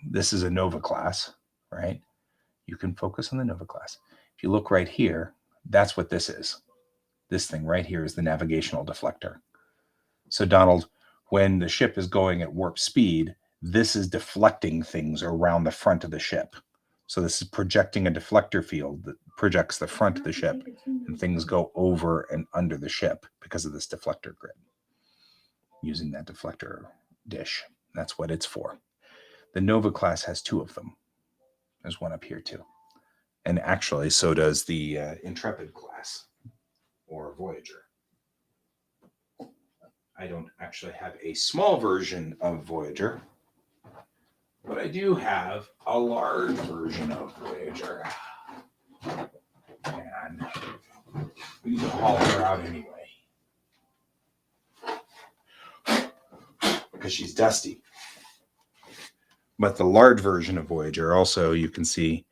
B: this is a Nova class, right? You can focus on the Nova class. If you look right here, that's what this is. This thing right here is the navigational deflector. So Donald, when the ship is going at warp speed, this is deflecting things around the front of the ship. So this is projecting a deflector field that projects the front of the ship, and things go over and under the ship because of this deflector grid. Using that deflector dish. That's what it's for. The Nova class has 2 of them. There's one up here too. And actually, so does the Intrepid class or Voyager. I don't actually have a small version of Voyager, but I do have a large version of Voyager. And we need to haul her out anyway. Because she's dusty. But the large version of Voyager, also, you can see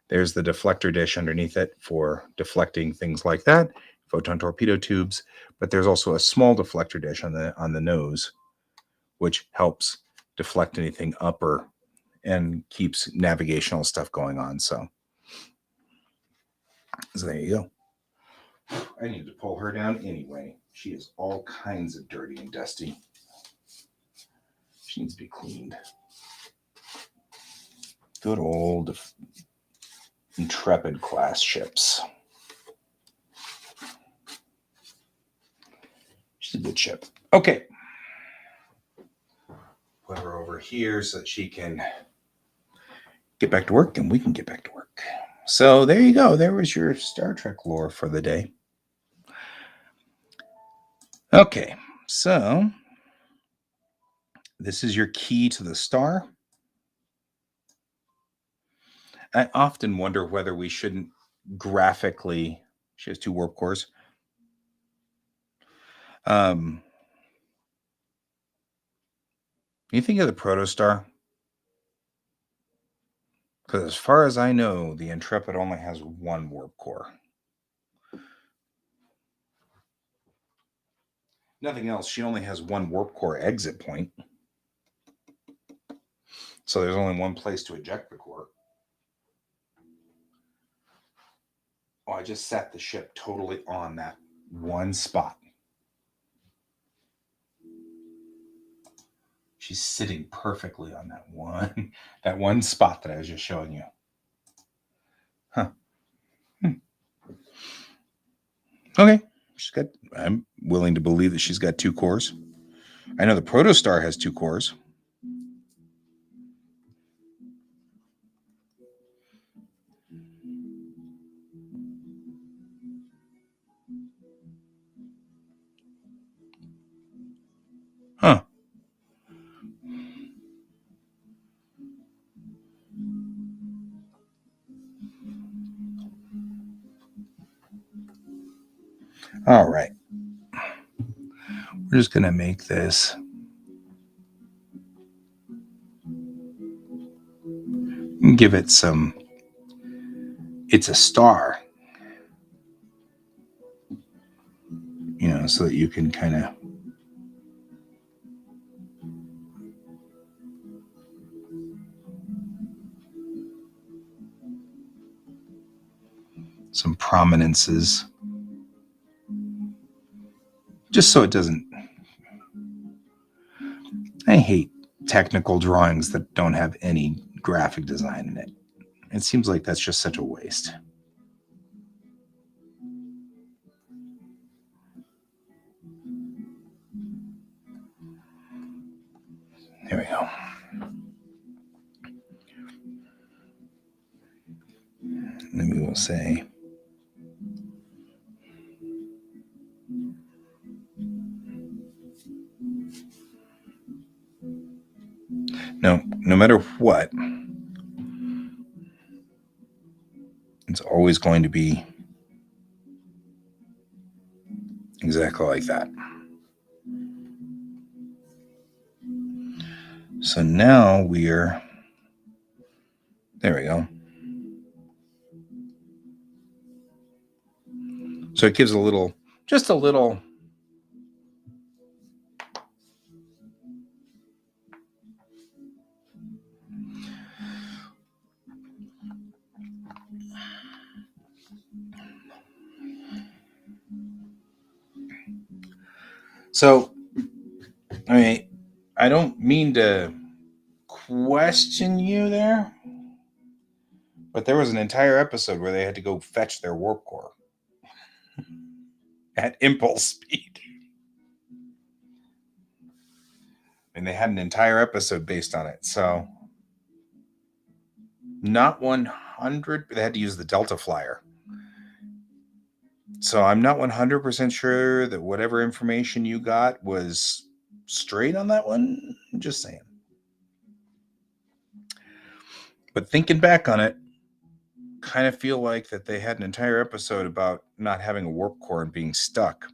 B: there's the deflector dish underneath it for deflecting things like that, photon torpedo tubes. But there's also a small deflector dish on the nose, which helps deflect anything upper and keeps navigational stuff going on. So there you go. I need to pull her down anyway. She is all kinds of dirty and dusty. She needs to be cleaned. Good old Intrepid class ships. She's a good ship. Okay. Put her over here so that she can get back to work and we can get back to work. So there you go. There was your Star Trek lore for the day. Okay. So this is your key to the star. I often wonder whether we shouldn't graphically. She has 2 warp cores. You think of the protostar? Because as far as I know, the Intrepid only has 1 warp core. Nothing else. She only has 1 warp core exit point. So there's only 1 place to eject the core. Oh, I just set the ship totally on that 1 spot. She's sitting perfectly on that one spot that I was just showing you. Huh. Okay. I'm willing to believe that she's got 2 cores. I know the Protostar has 2 cores. Huh. All right. We're just going to make this give it some. It's a star, so that you can kind of some prominences, just so it doesn't. I hate technical drawings that don't have any graphic design in it. It seems like that's just such a waste. There we go. Then we will say no matter what, it's always going to be exactly like that. So now there we go. So it gives just a little. So, I mean, I don't mean to question you there, but there was an entire episode where they had to go fetch their warp core at impulse speed. And they had an entire episode based on it. So, not 100, they had to use the Delta Flyer. So, I'm not 100% sure that whatever information you got was straight on that one. I'm just saying. But thinking back on it, kind of feel like that they had an entire episode about not having a warp core and being stuck.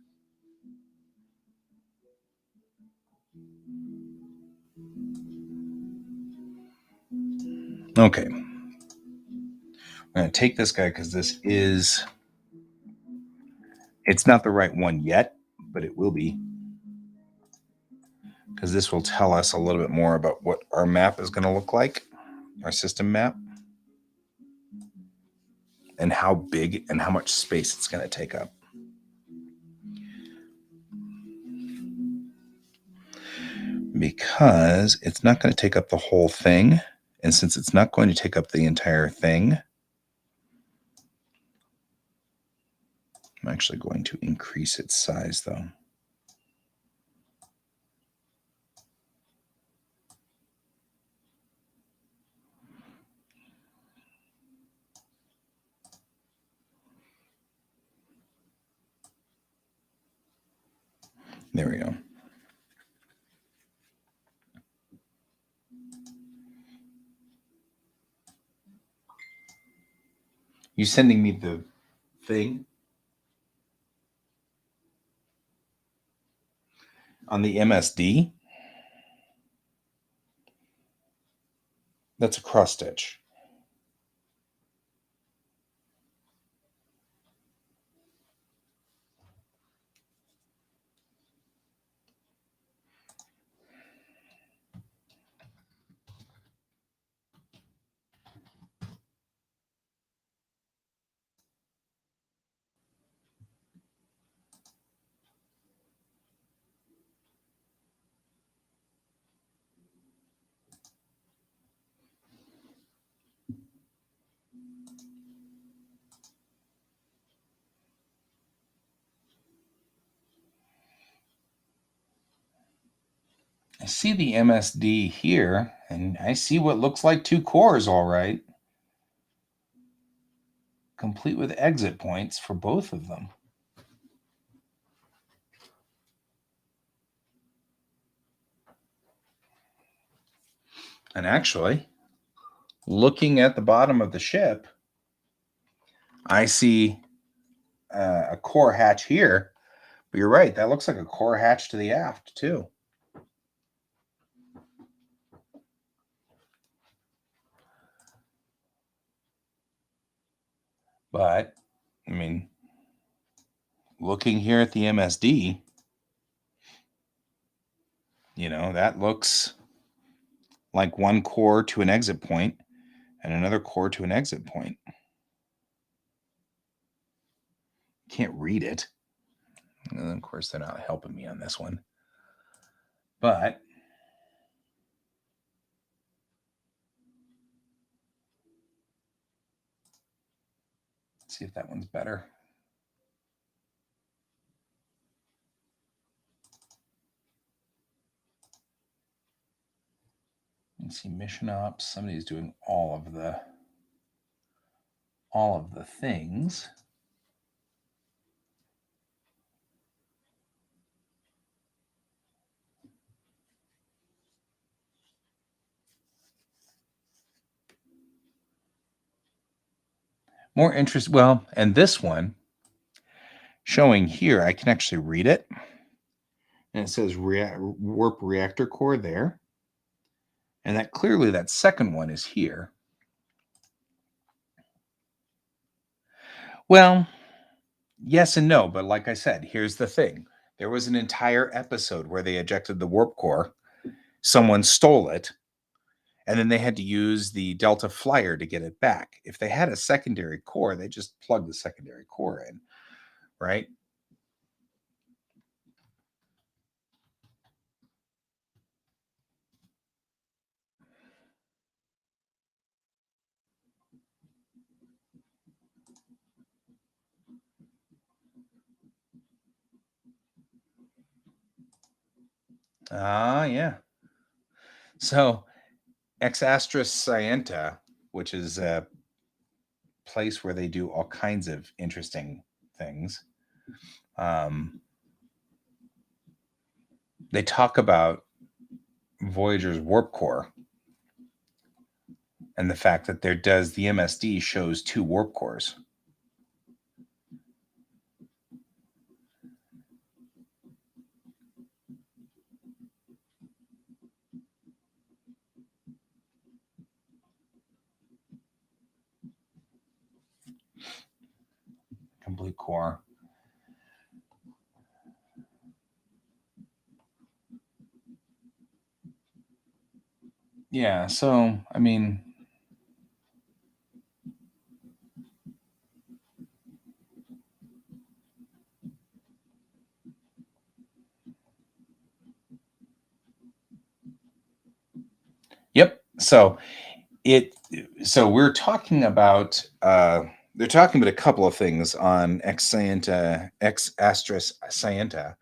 B: Okay. I'm going to take this guy because it's not the right one yet, but it will be. Because this will tell us a little bit more about what our map is going to look like, our system map, and how big and how much space it's going to take up. Because it's not going to take up the whole thing. And since it's not going to take up the entire thing, I'm actually going to increase its size, though. There we go. You sending me the thing on the MSD? That's a cross stitch. I see the MSD here, and I see what looks like 2 cores, all right. Complete with exit points for both of them. And actually, looking at the bottom of the ship, I see a core hatch here. But you're right, that looks like a core hatch to the aft, too. But, I mean, looking here at the MSD, that looks like one core to an exit point and another core to an exit point. Can't read it. And of course, they're not helping me on this one. But let's see if that one's better. Let's see, mission ops. Somebody's doing all of the things. More interest. Well, and this one showing here, I can actually read it. And it says warp reactor core there. And that clearly that second one is here. Well, yes and no, but like I said, here's the thing. There was an entire episode where they ejected the warp core. Someone stole it, and then they had to use the Delta Flyer to get it back. If they had a secondary core, they just plug the secondary core in, right? Yeah. So Exastris Scienta, which is a place where they do all kinds of interesting things. They talk about Voyager's warp core and the fact that the MSD shows 2 warp cores. Complete core. Yeah, so I mean, yep. So we're talking about they're talking about a couple of things on X Astris Scienta,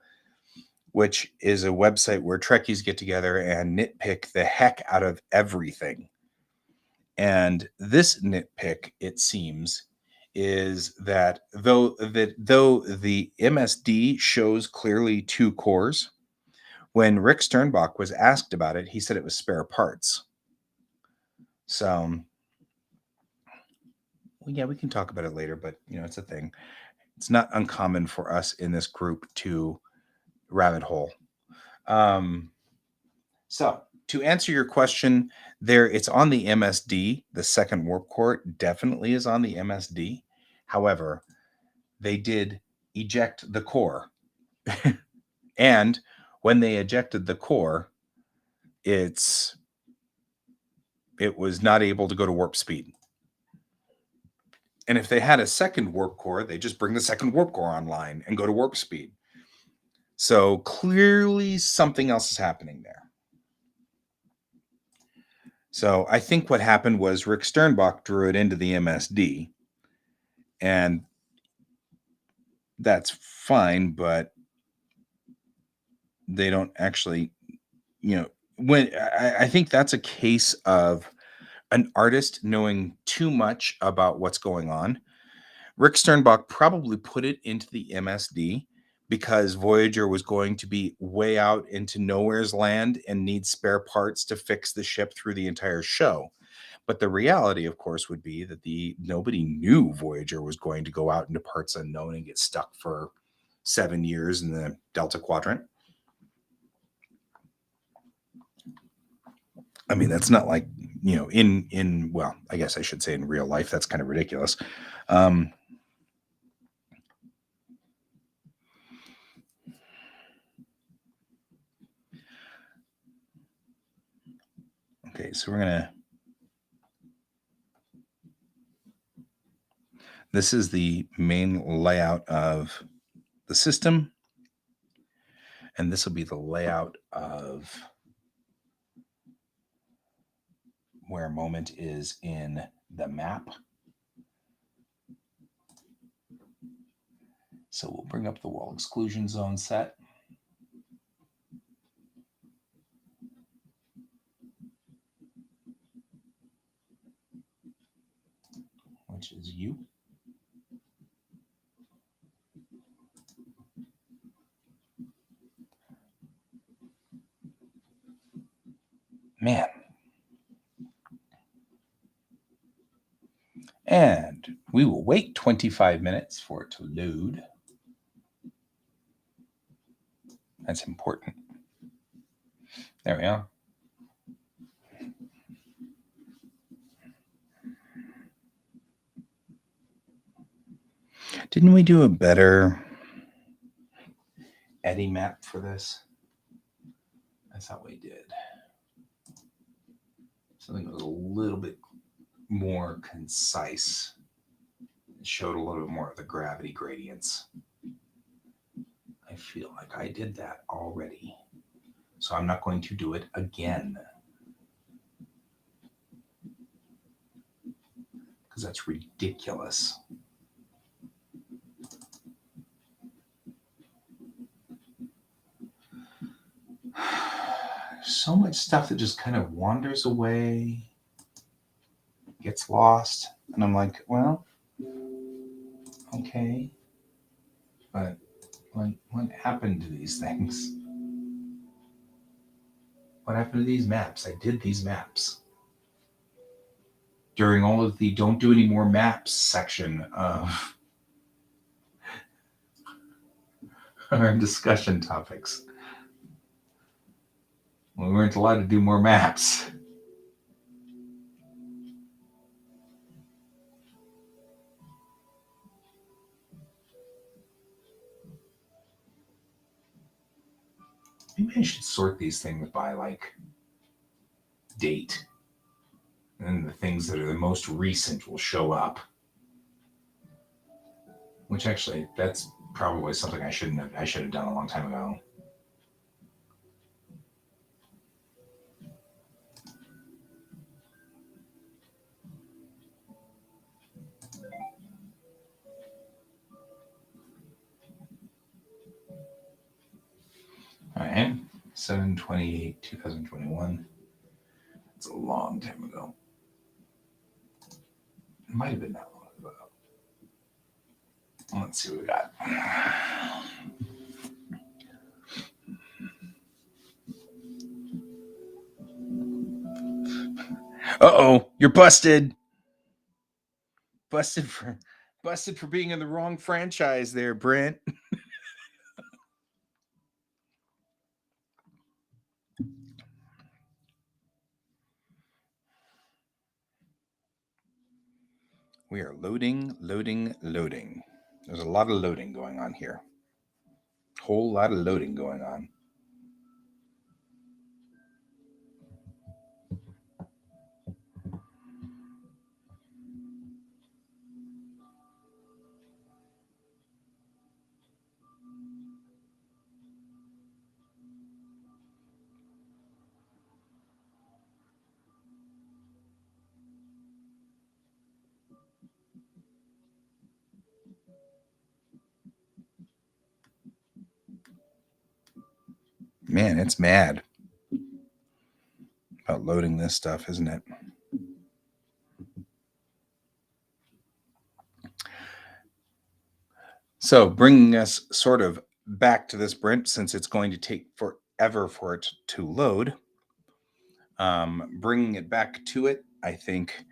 B: which is a website where Trekkies get together and nitpick the heck out of everything. And this nitpick, it seems, is that though the MSD shows clearly 2 cores, when Rick Sternbach was asked about it, he said it was spare parts. So, well, yeah, we can talk about it later, but it's a thing. It's not uncommon for us in this group to rabbit hole. So to answer your question, it's on the MSD. The second warp core definitely is on the MSD. However, they did eject the core. And when they ejected the core, it was not able to go to warp speed. And if they had a second warp core, they just bring the second warp core online and go to warp speed. So clearly something else is happening there. So I think what happened was Rick Sternbach drew it into the MSD, and that's fine, but they don't actually, when I think that's a case of an artist knowing too much about what's going on. Rick Sternbach probably put it into the MSD because Voyager was going to be way out into nowhere's land and need spare parts to fix the ship through the entire show. But the reality, of course, would be that nobody knew Voyager was going to go out into parts unknown and get stuck for 7 years in the Delta Quadrant. I mean, that's not like, well, I guess I should say in real life, that's kind of ridiculous. Okay, so this is the main layout of the system. And this will be the layout of where Moment is in the map. So we'll bring up the wall exclusion zone set. Which is you. Man. And we will wait 25 minutes for it to load. That's important. There we are. Didn't we do a better Eddie map for this? I thought we did. Something that was a little bit more concise. It showed a little bit more of the gravity gradients. I feel like I did that already. So I'm not going to do it again. Because that's ridiculous. so much stuff that just kind of wanders away, gets lost. And I'm like, well, okay. But what happened to these things? What happened to these maps? I did these maps during all of the don't do any more maps section of our discussion topics. We weren't allowed to do more maps. Maybe I should sort these things by like date. And the things that are the most recent will show up. Which actually, that's probably something I should have done a long time ago. All right, 7/28/2021. It's a long time ago. It might have been that long ago. Let's see what we got. Uh-oh, you're busted. Busted for being in the wrong franchise there, Brent. We are loading. There's a lot of loading going on here. Whole lot of loading going on. Man, it's mad about loading this stuff, isn't it? So bringing us sort of back to this, Brent, since it's going to take forever for it to load. Bringing it back to it, I think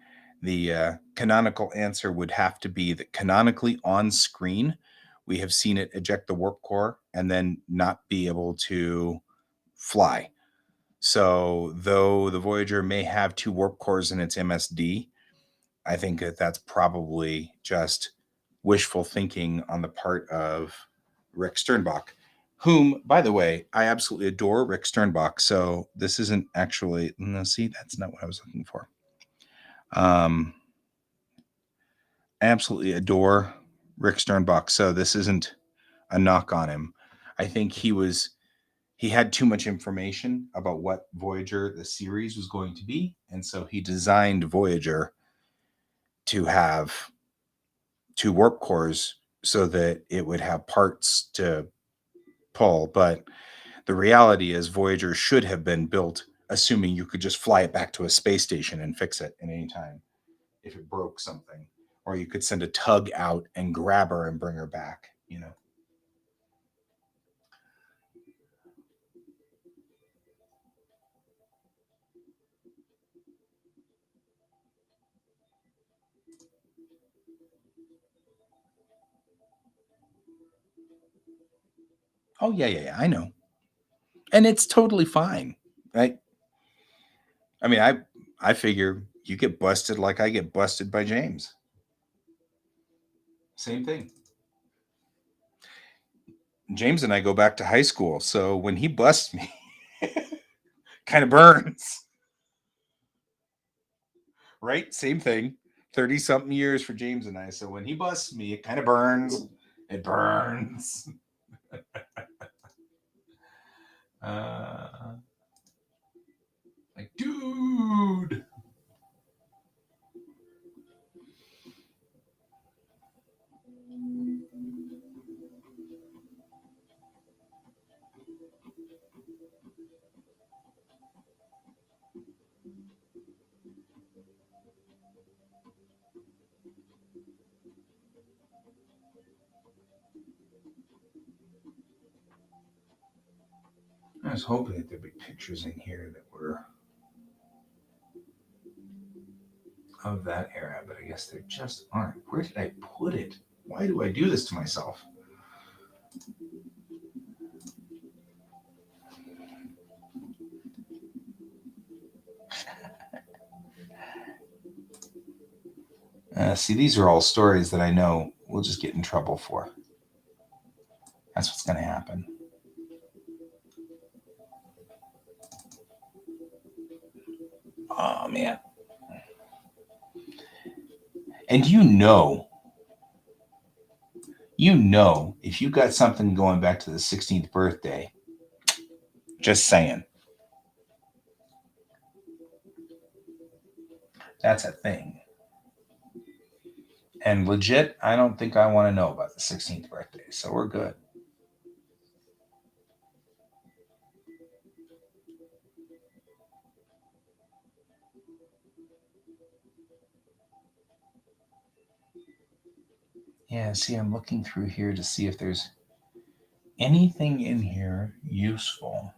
B: the canonical answer would have to be that canonically on screen, we have seen it eject the warp core and then not be able to fly. So though the Voyager may have 2 warp cores in its MSD, I think that that's probably just wishful thinking on the part of Rick Sternbach, whom, by the way, I absolutely adore Rick Sternbach. So this isn't actually, no, see, that's not what I was looking for. I absolutely adore Rick Sternbach. So this isn't a knock on him. I think he had too much information about what Voyager, the series, was going to be. And so he designed Voyager to have 2 warp cores so that it would have parts to pull. But the reality is Voyager should have been built assuming you could just fly it back to a space station and fix it at any time if it broke something. Or you could send a tug out and grab her and bring her back, you know. Oh yeah, I know. And it's totally fine. Right? I mean, I figure you get busted like I get busted by James. Same thing. James and I go back to high school, so when he busts me, kind of burns. Right? Same thing. 30 something years for James and I. So when he busts me, it kind of burns. It burns. Like, dude. I was hoping that there'd be pictures in here that were of that era, but I guess there just aren't. Where did I put it? Why do I do this to myself? See, these are all stories that I know we'll just get in trouble for. That's what's going to happen. Oh, man. And you know, if you got something going back to the 16th birthday, just saying. That's a thing. And legit, I don't think I want to know about the 16th birthday, so we're good. Yeah, see, I'm looking through here to see if there's anything in here useful.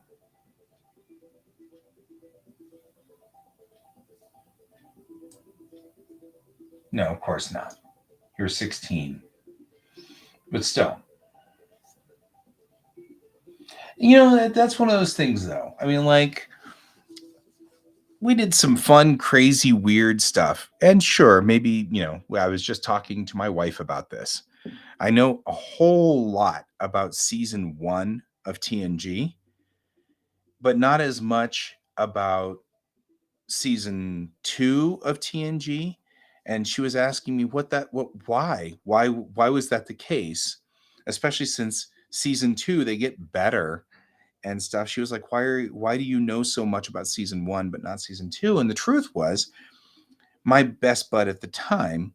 B: No, of course not. You're 16. But still. You know, that's one of those things, though. I mean, like, we did some fun, crazy, weird stuff. And sure, maybe, I was just talking to my wife about this. I know a whole lot about season 1 of TNG, but not as much about season 2 of TNG. And she was asking me why was that the case? Especially since season 2, they get better and stuff. She was like, why do you know so much about season 1 but not season 2? And the truth was, my best bud at the time,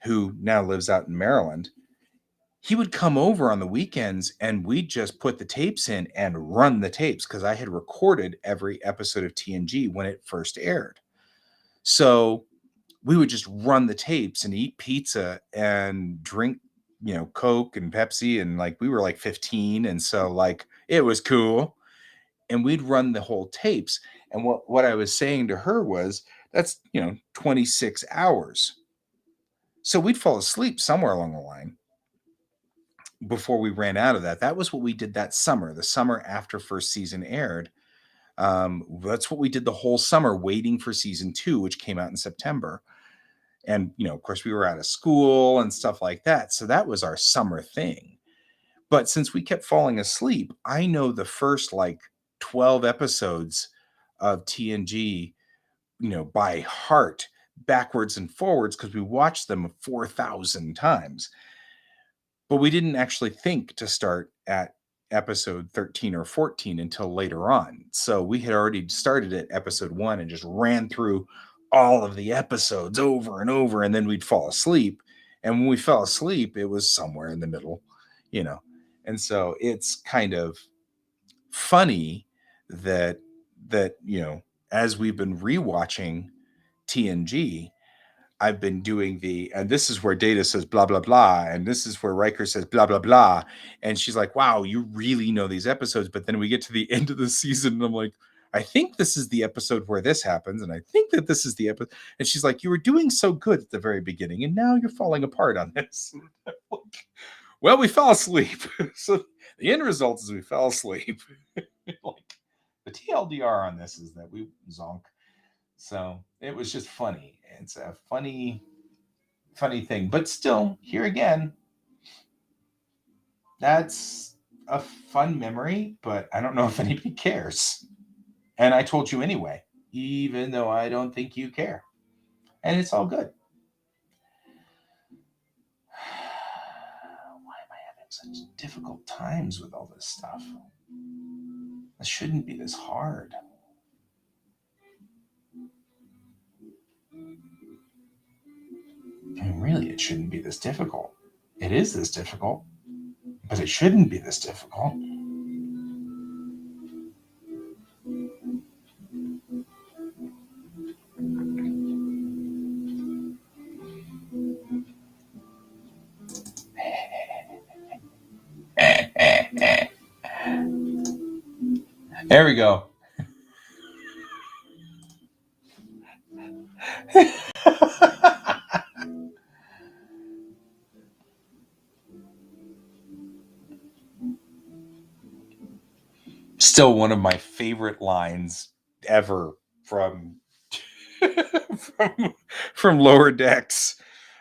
B: who now lives out in Maryland, he would come over on the weekends and we'd just put the tapes in and run the tapes because I had recorded every episode of TNG when it first aired. So we would just run the tapes and eat pizza and drink, Coke and Pepsi. And like, we were like 15. And so like, it was cool. And we'd run the whole tapes. And what I was saying to her was, that's, 26 hours. So we'd fall asleep somewhere along the line before we ran out of that. That was what we did that summer, the summer after first season aired. That's what we did the whole summer, waiting for season 2, which came out in September. And, of course, we were out of school and stuff like that. So that was our summer thing. But since we kept falling asleep, I know the first like 12 episodes of TNG, by heart, backwards and forwards, because we watched them 4,000 times. But we didn't actually think to start at episode 13 or 14 until later on. So we had already started at episode 1 and just ran through all of the episodes over and over, and then we'd fall asleep. And when we fell asleep, it was somewhere in the middle, And so it's kind of funny that as we've been rewatching TNG, I've been doing and this is where Data says blah, blah, blah. And this is where Riker says blah, blah, blah. And she's like, wow, you really know these episodes. But then we get to the end of the season and I'm like, I think this is the episode where this happens. And I think that this is the episode. And she's like, you were doing so good at the very beginning. And now you're falling apart on this. Well, we fell asleep. So the end result is we fell asleep. Like, the TLDR on this is that we zonk. So it was just funny. It's a funny thing. But still, here again, that's a fun memory, but I don't know if anybody cares. And I told you anyway, even though I don't think you care. And it's all good. Why am I having such difficult times with all this stuff? It shouldn't be this hard. I mean, really, it shouldn't be this difficult. It is this difficult, but it shouldn't be this difficult. There we go. Still one of my favorite lines ever from from Lower Decks.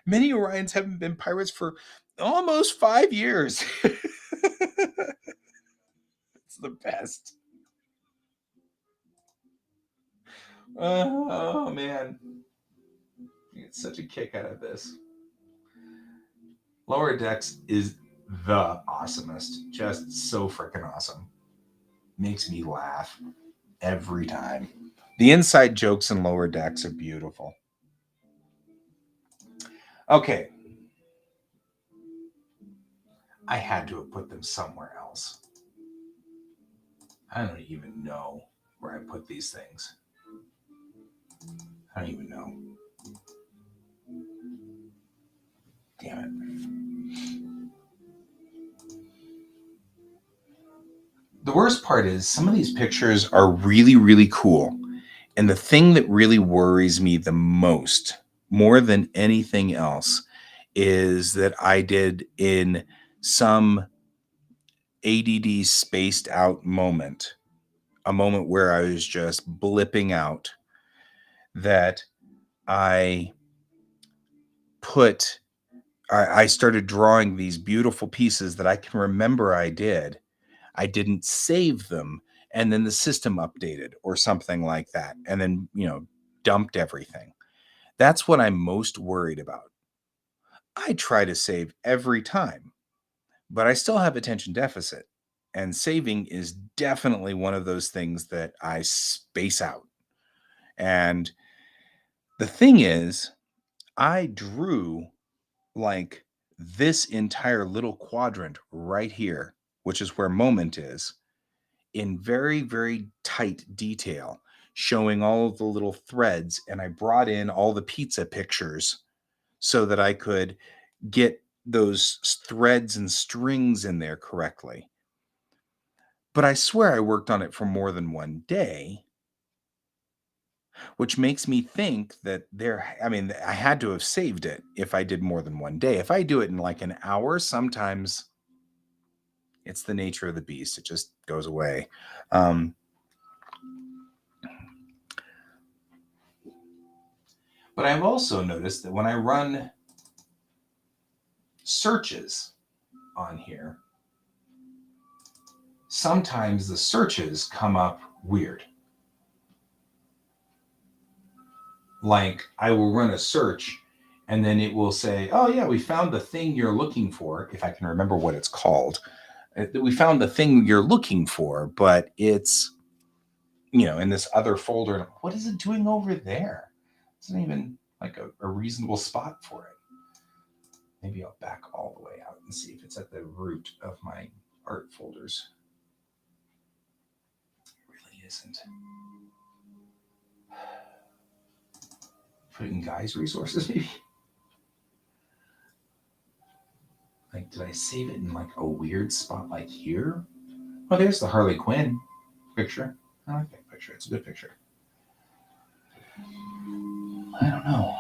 B: Many Orions haven't been pirates for almost 5 years. It's the best. Oh man. You get such a kick out of this. Lower Decks is the awesomest. Just so freaking awesome. Makes me laugh every time. The inside jokes in Lower Decks are beautiful. Okay. I had to have put them somewhere else. I don't even know where I put these things. I don't even know. Damn it. The worst part is some of these pictures are really, really cool. And the thing that really worries me the most, more than anything else, is that I did in some ADD spaced out moment, a moment where I was just blipping out, that I started drawing these beautiful pieces that I can remember I did. I didn't save them, and then the system updated or something like that, and then, dumped everything. That's what I'm most worried about. I try to save every time, but I still have attention deficit, and saving is definitely one of those things that I space out. And the thing is, I drew like this entire little quadrant right here, which is where moment is, in very, very tight detail, showing all of the little threads. And I brought in all the pizza pictures so that I could get those threads and strings in there correctly. But I swear I worked on it for more than one day, which makes me think that I had to have saved it if I did more than one day. If I do it in like an hour, sometimes it's the nature of the beast. It just goes away. But I've also noticed that when I run searches on here, sometimes the searches come up weird. Like I will run a search and then it will say, oh yeah, we found the thing you're looking for. If I can remember what it's called, we found the thing you're looking for, but it's, in this other folder. What is it doing over there? It's not even like a reasonable spot for it. Maybe I'll back all the way out and see if it's at the root of my art folders. It really isn't. Put it in Guy's resources, maybe? Like, did I save it in like a weird spot like here? Oh, there's the Harley Quinn picture. I like that picture. It's a good picture. I don't know.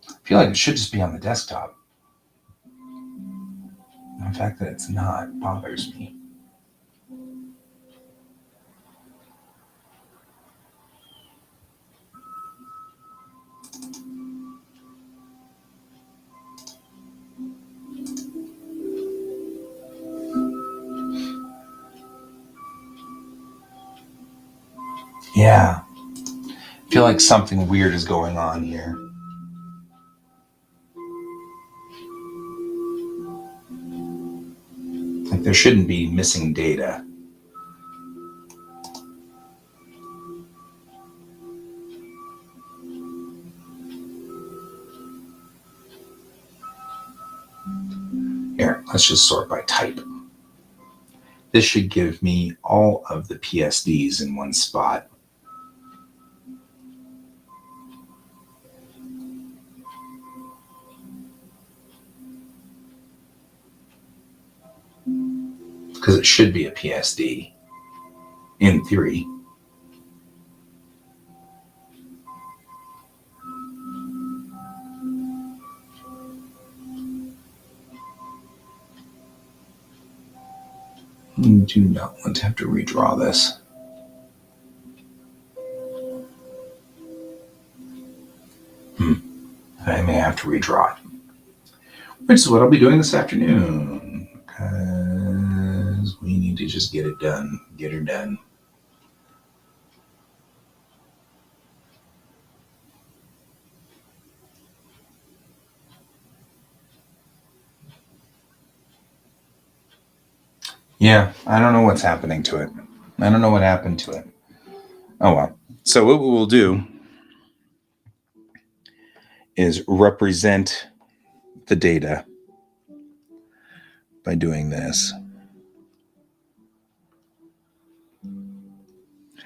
B: I feel like it should just be on the desktop. The fact that it's not bothers me. Yeah. I feel like something weird is going on here. Like there shouldn't be missing data. Here, let's just sort by type. This should give me all of the PSDs in one spot. because it should be a PSD in theory. You do not want to have to redraw this. I may have to redraw it, which is what I'll be doing this afternoon, because we need to just get it done, get her done. Yeah, I don't know what's happening to it. I don't know what happened to it. Oh well. So what we will do is represent the data by doing this.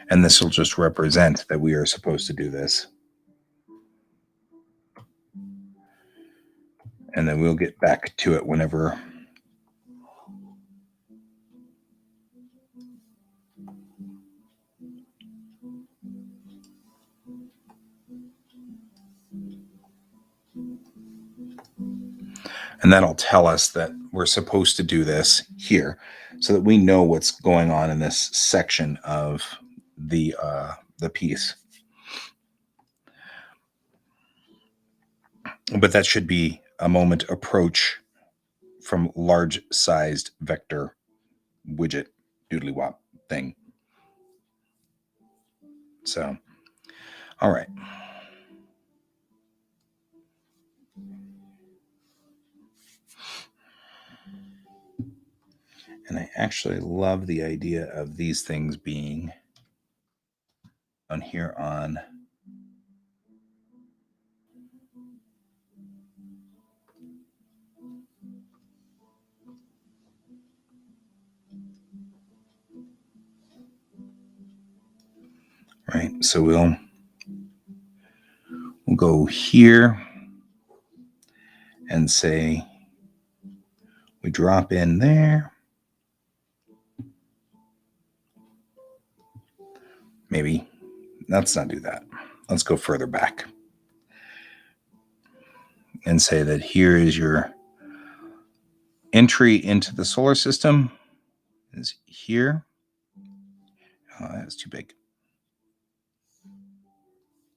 B: And this will just represent that we are supposed to do this. And then we'll get back to it whenever. And that'll tell us that we're supposed to do this here so that we know what's going on in this section of the piece. But that should be a moment approach from large sized vector widget doodly wop thing. So, all right. And I actually love the idea of these things being on here on right. So we'll go here and say we drop in there. Maybe let's not do that. Let's go further back and say that here is your entry into the solar system is here. Oh, that's too big.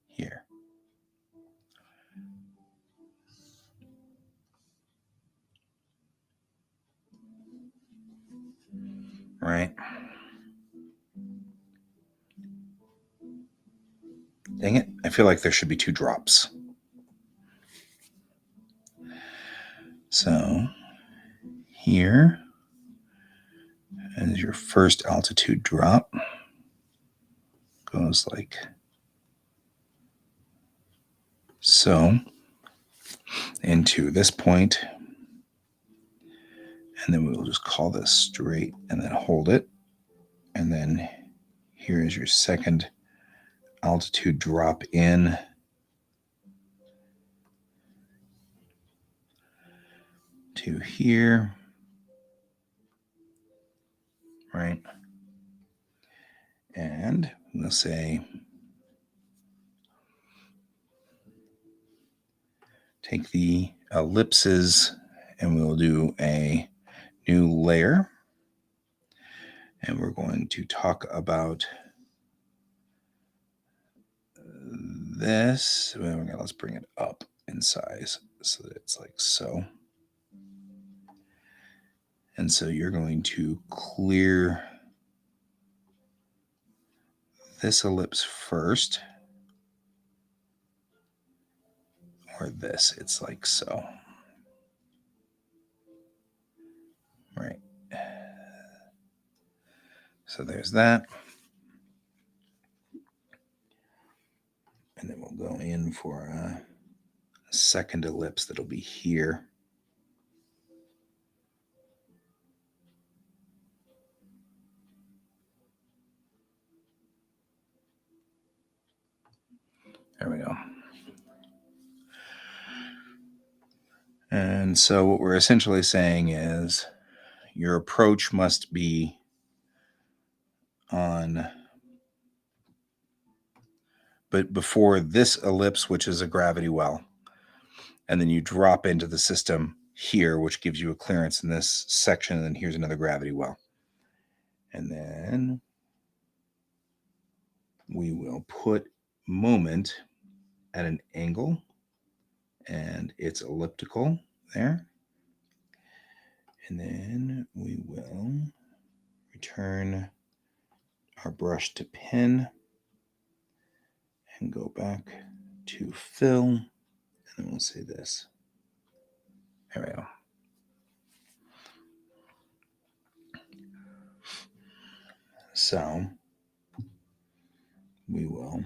B: Here. Right. Dang it. I feel like there should be 2 drops. So here is your first altitude drop. Goes like so into this point. And then we'll just call this straight and then hold it. And then here is your second altitude drop in. To here. Right. And we'll say take the ellipses and we'll do a new layer. And we're going to talk about this. Let's bring it up in size so that it's like so. And so you're going to clear this ellipse first. Or this, it's like so. Right. So there's that. And then we'll go in for a second ellipse that'll be here. There we go. And so what we're essentially saying is your approach must be on, but before this ellipse, which is a gravity well. And then you drop into the system here, which gives you a clearance in this section. And then here's another gravity well. And then we will put moment at an angle, and it's elliptical there. And then we will return our brush to pen and go back to fill. And then we'll say this. There we go. So we will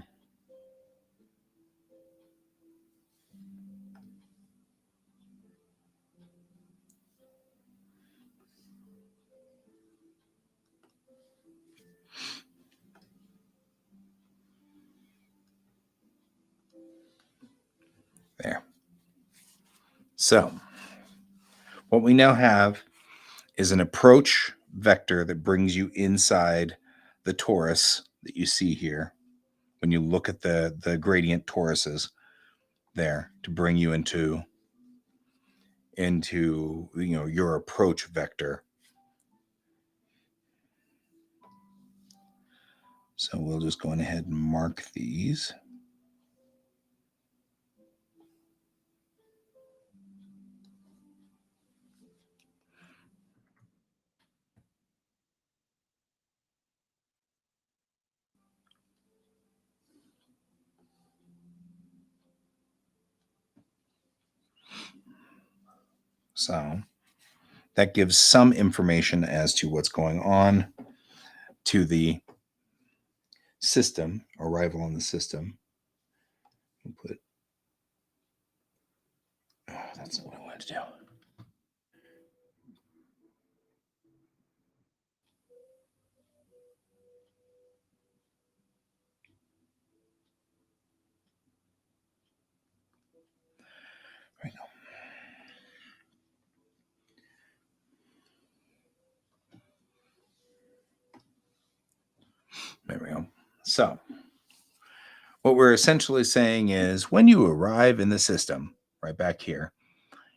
B: there. So what we now have is an approach vector that brings you inside the torus that you see here when you look at the gradient toruses there, to bring you into your approach vector. So we'll just go ahead and mark these. So that gives some information as to what's going on to the system, arrival on the system. We'll put, that's not what I wanted to do. There we go. There we go. So what we're essentially saying is when you arrive in the system, right back here,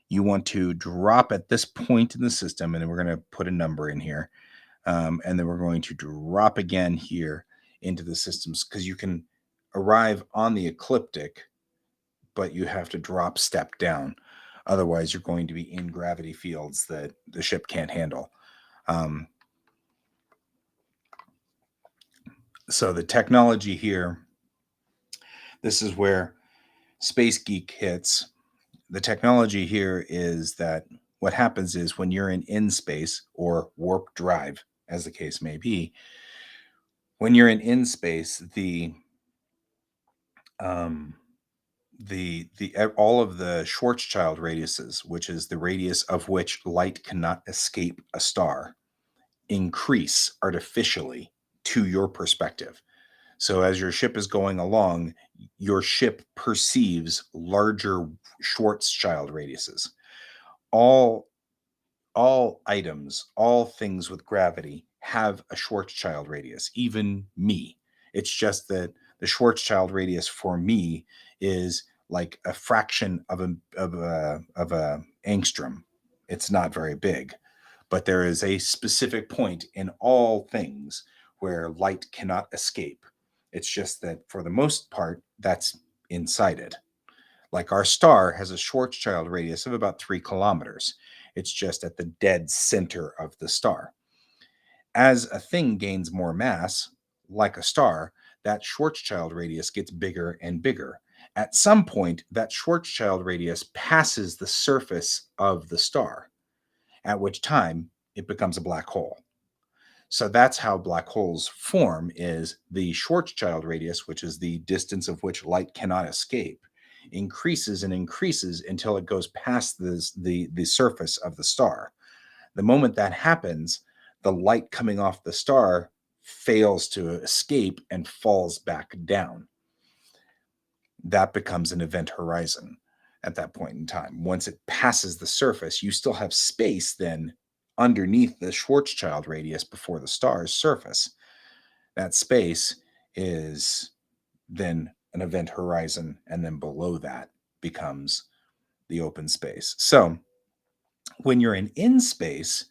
B: you want to drop at this point in the system, and then we're going to put a number in here. And then we're going to drop again here into the systems, because you can arrive on the ecliptic, but you have to drop step down. Otherwise, you're going to be in gravity fields that the ship can't handle. So the technology here, this is where Space Geek hits. The technology here is that what happens is when you're in space, or warp drive, as the case may be, when you're in space, all of the Schwarzschild radiuses, which is the radius of which light cannot escape a star, increase artificially to your perspective. So as your ship is going along, your ship perceives larger Schwarzschild radiuses. All items, all things with gravity have a Schwarzschild radius, even me. It's just that the Schwarzschild radius for me is like a fraction of a angstrom. It's not very big, but there is a specific point in all things where light cannot escape. It's just that for the most part, that's inside it. Like our star has a Schwarzschild radius of about 3 kilometers. It's just at the dead center of the star. As a thing gains more mass, like a star, that Schwarzschild radius gets bigger and bigger. At some point, that Schwarzschild radius passes the surface of the star, at which time it becomes a black hole. So that's how black holes form, is the Schwarzschild radius, which is the distance of which light cannot escape, increases and increases until it goes past the surface of the star. The moment that happens, the light coming off the star fails to escape and falls back down. That becomes an event horizon at that point in time. Once it passes the surface, you still have space then underneath the Schwarzschild radius before the star's surface. That space is then an event horizon, and then below that becomes the open space. So when you're in space,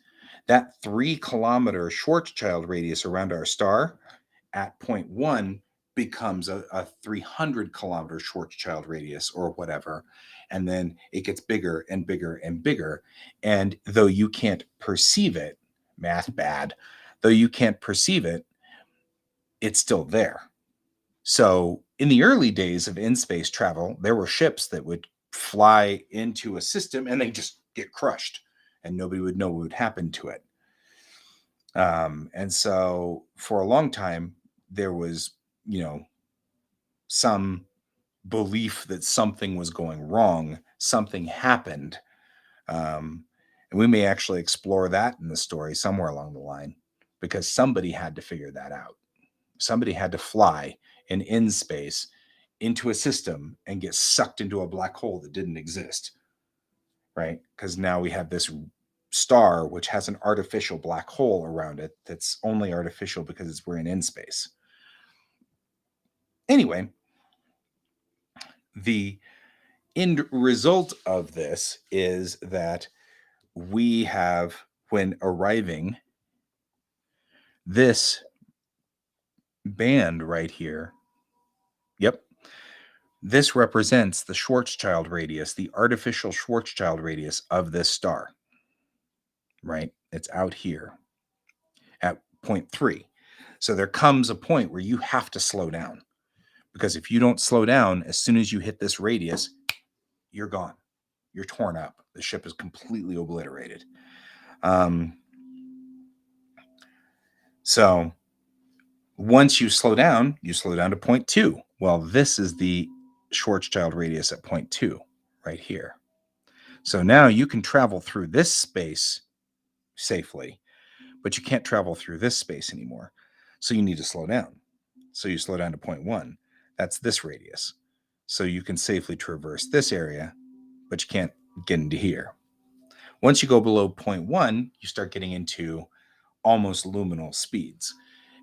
B: that 3-kilometer Schwarzschild radius around our star at point 1 becomes a 300-kilometer Schwarzschild radius or whatever. And then it gets bigger and bigger and bigger. And though you can't perceive it, math bad, though you can't perceive it, it's still there. So in the early days of in-space travel, there were ships that would fly into a system and they just get crushed and nobody would know what would happen to it. And so for a long time, there was, some belief that something was going wrong, something happened. And we may actually explore that in the story somewhere along the line, because somebody had to figure that out. Somebody had to fly in space into a system and get sucked into a black hole that didn't exist, right? Because now we have this star which has an artificial black hole around it that's only artificial because we're in space. Anyway, the end result of this is that we have, when arriving, this band right here. Yep. This represents the Schwarzschild radius, the artificial Schwarzschild radius of this star, right? It's out here at point 3. So there comes a point where you have to slow down, because if you don't slow down, as soon as you hit this radius, you're gone. You're torn up. The ship is completely obliterated. So once you slow down to point 2. Well, this is the Schwarzschild radius at point 2 right here. So now you can travel through this space safely, but you can't travel through this space anymore. So you need to slow down. So you slow down to point 1. That's this radius. So you can safely traverse this area, but you can't get into here. Once you go below point 1, you start getting into almost luminal speeds.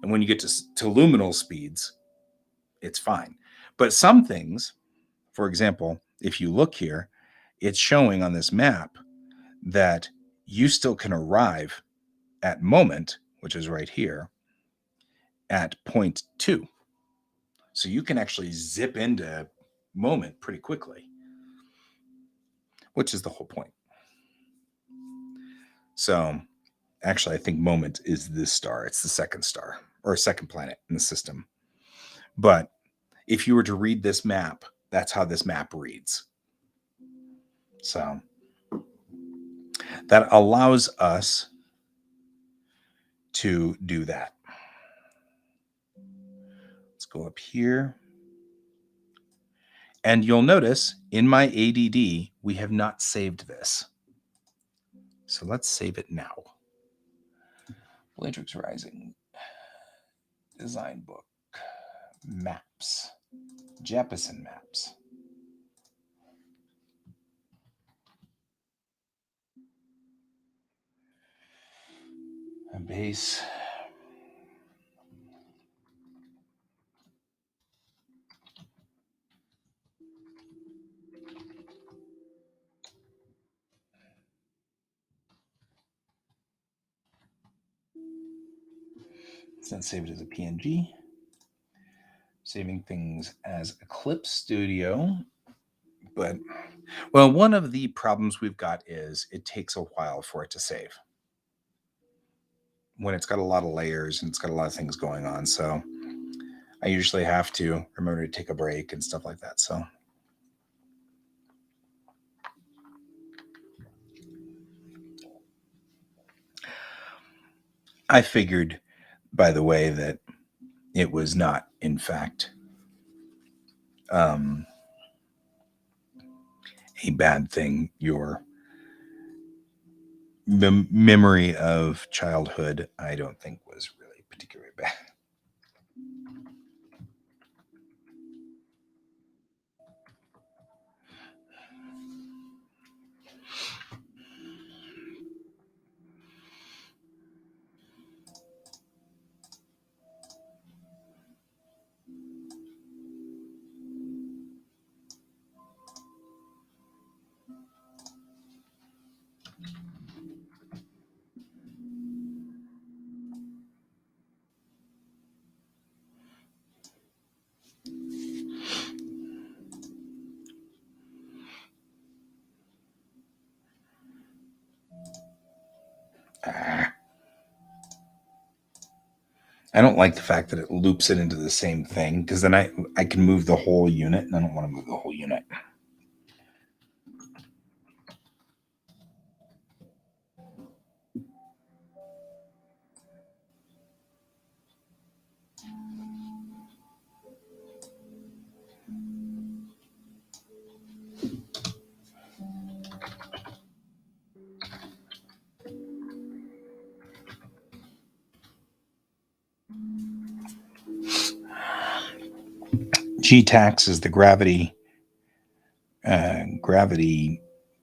B: And when you get to luminal speeds, it's fine. But some things, for example, if you look here, it's showing on this map that you still can arrive at moment, which is right here, at point 2. So you can actually zip into moment pretty quickly, which is the whole point. So actually, I think moment is this star. It's the second star, or second planet in the system. But if you were to read this map, that's how this map reads. So that allows us to do that. Let's go up here. And you'll notice in my ADD, we have not saved this. So let's save it now. Bellatrix Rising. Design book. Maps. Jeppesen maps. A base. It's not saved as a PNG. Saving things as Eclipse Studio. But, well, one of the problems we've got is it takes a while for it to save when it's got a lot of layers and it's got a lot of things going on. So I usually have to remember to take a break and stuff like that. So I figured, by the way, that it was not, in fact, a bad thing. Your memory of childhood, I don't think, was really particularly bad. I don't like the fact that it loops it into the same thing, because then I can move the whole unit, and I don't want to move the whole unit. GTAX is the gravity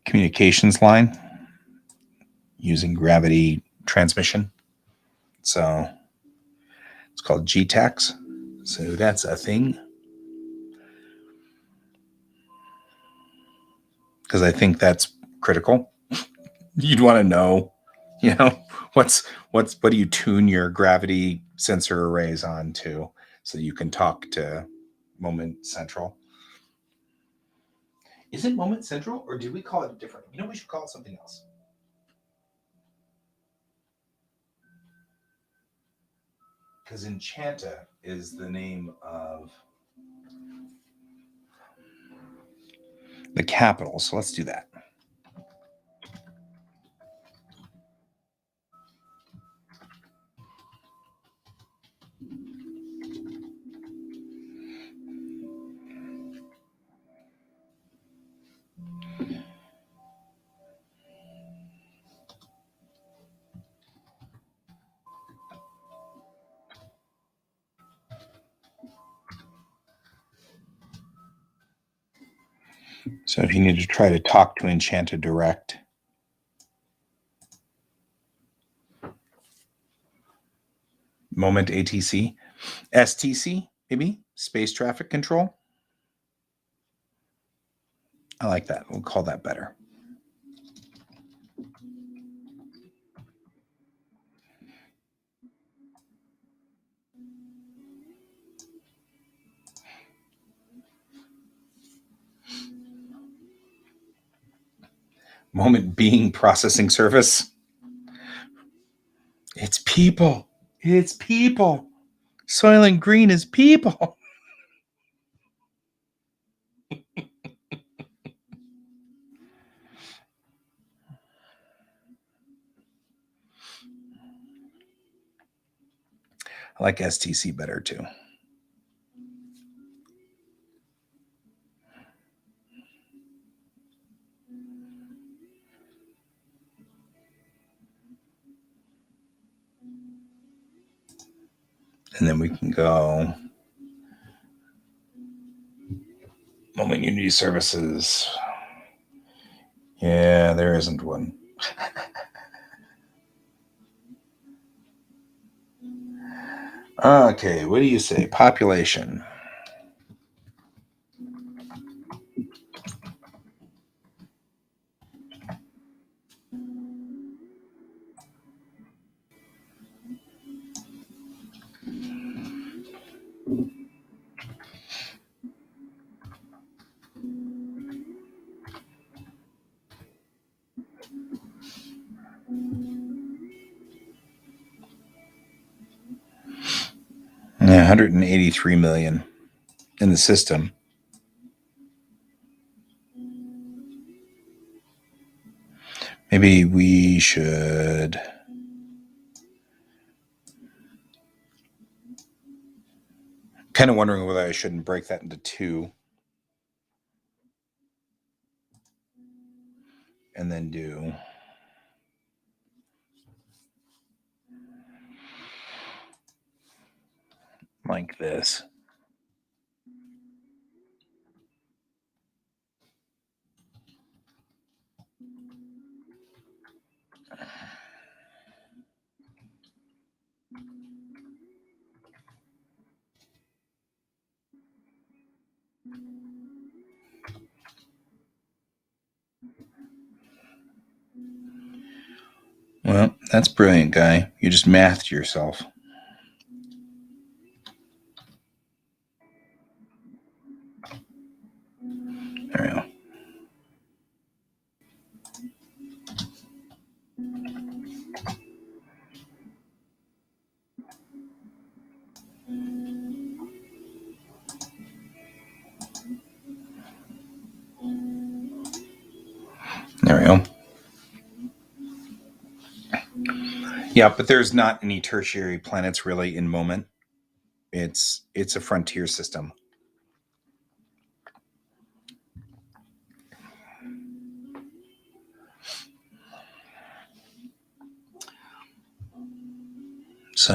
B: communications line using gravity transmission. So it's called GTAX. So that's a thing. Because I think that's critical. You'd want to know, what do you tune your gravity sensor arrays on to, so you can talk to Moment Central. Is it Moment Central, or did we call it different? We should call it something else. Because Enchanta is the name of the capital. So let's do that. So if you need to try to talk to Enchanta Direct, Moment ATC, STC, maybe Space Traffic Control. I like that. We'll call that better. Moment Being Processing Service. It's people. It's people. Soylent Green is people. I like STC better too. And then we can go Moment Unity Services. Yeah, there isn't one. Okay, what do you say? Population. Yeah, 183 million in the system. Maybe we should kind of wondering whether I shouldn't break that into two and then do like this. Well, that's brilliant, guy. You just mathed yourself. There we go. Yeah, but there's not any tertiary planets really in Moment. It's a frontier system. So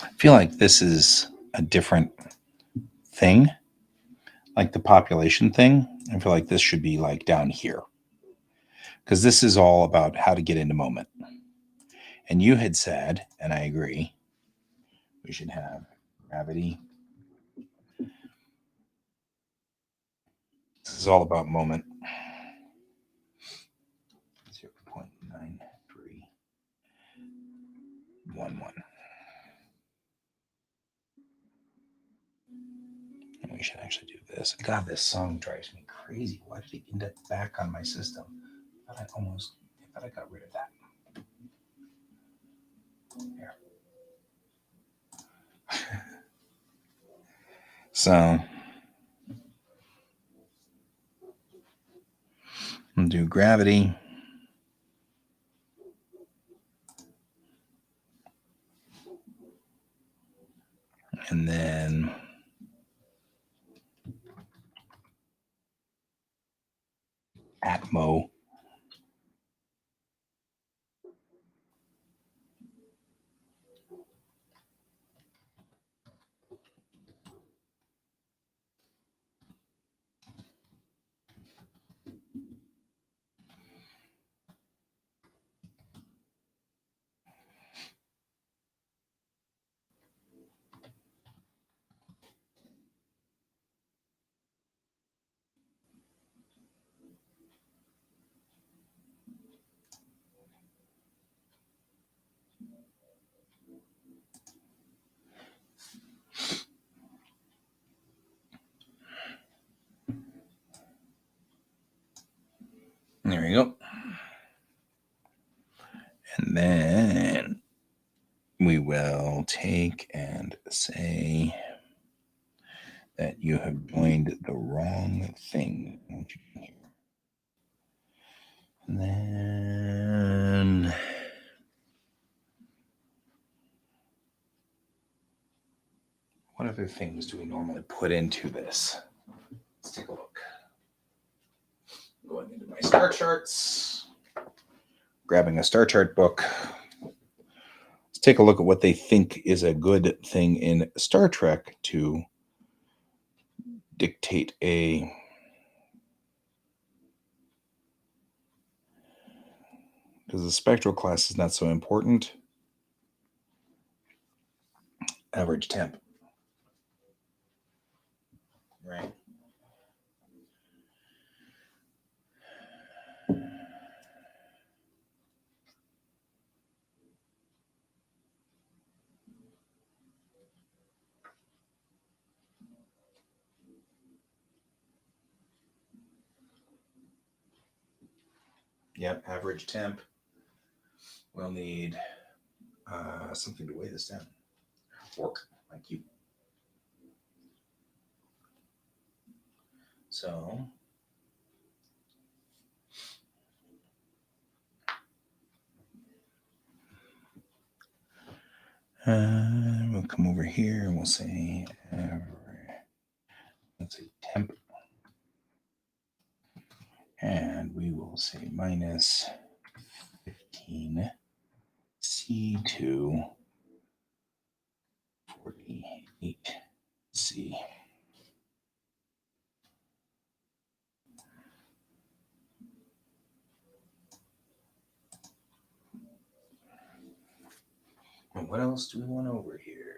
B: I feel like this is a different thing, like the population thing. I feel like this should be like down here because this is all about how to get into Moment. And you had said, and I agree, we should have gravity. This is all about Moment. 0.9311. And we should actually do this. God, this song drives me crazy. Why did it end up back on my system? I thought I got rid of that. Here. So I'll do gravity. And then Atmo. There we go. And then we will take and say that you have joined the wrong thing. And then what other things do we normally put into this? Let's take a look. Going into my star charts, grabbing a star chart book. Let's take a look at what they think is a good thing in Star Trek to dictate a because the spectral class is not so important. Average temp. Right. Yep, average temp. We'll need something to weigh this down. Fork, like you. So we'll come over here and we'll say let's say temp, and we will say minus 15 C2 48 C. And what else do we want over here?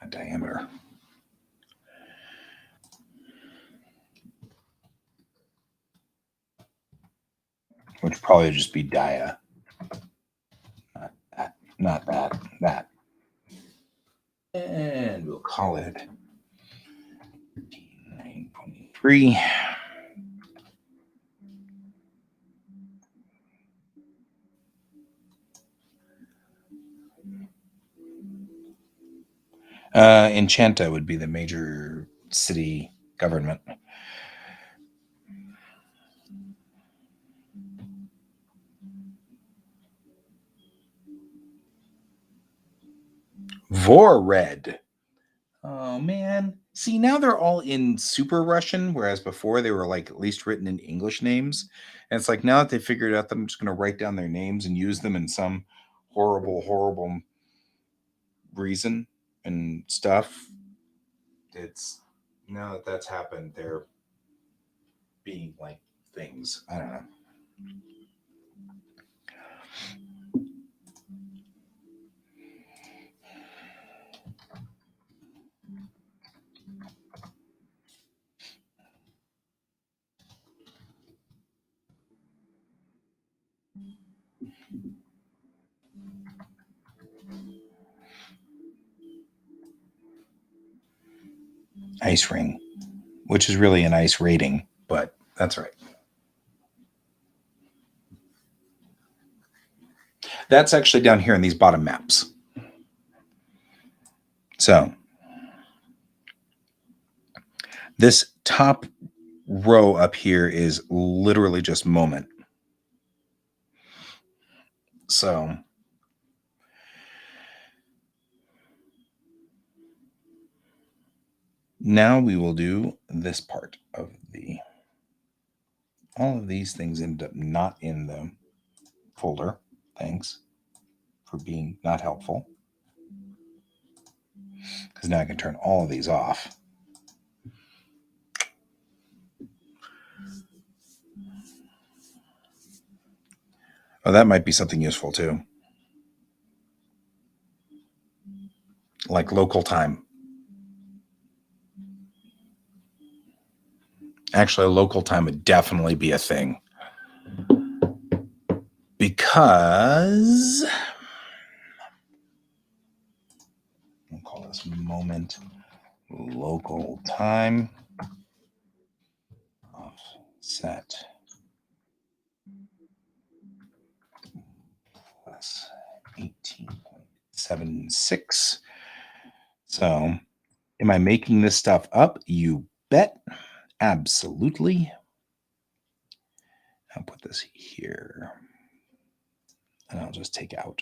B: A diameter. Which probably just be dia. Not that. And we'll call it 9.3. Enchanta would be the major city government. Vored. Oh man. See, now they're all in super Russian, whereas before they were like at least written in English names. And it's like now that they figured out that I'm just going to write down their names and use them in some horrible reason and stuff. It's now that that's happened, they're being like things. I don't know. Ice ring, which is really an ice rating, but that's right. That's actually down here in these bottom maps. So this top row up here is literally just moment. So now we will do this part of the, all of these things end up not in the folder. Thanks for being not helpful. Because now I can turn all of these off. Oh, that might be something useful too. Like local time. Actually, local time would definitely be a thing. Because we'll call this moment local time offset plus 18.76. So am I making this stuff up? You bet. Absolutely. I'll put this here. And I'll just take out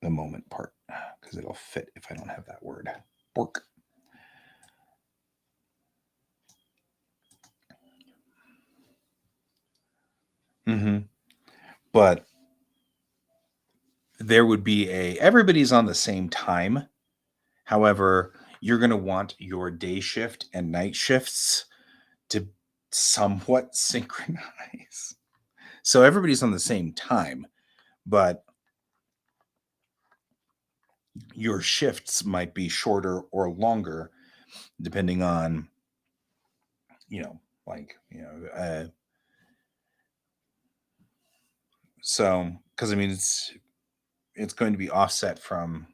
B: the moment part because it'll fit if I don't have that word. Bork. But there would be everybody's on the same time. However, you're going to want your day shift and night shifts to somewhat synchronize. So everybody's on the same time, but your shifts might be shorter or longer depending on, so because I mean it's going to be offset from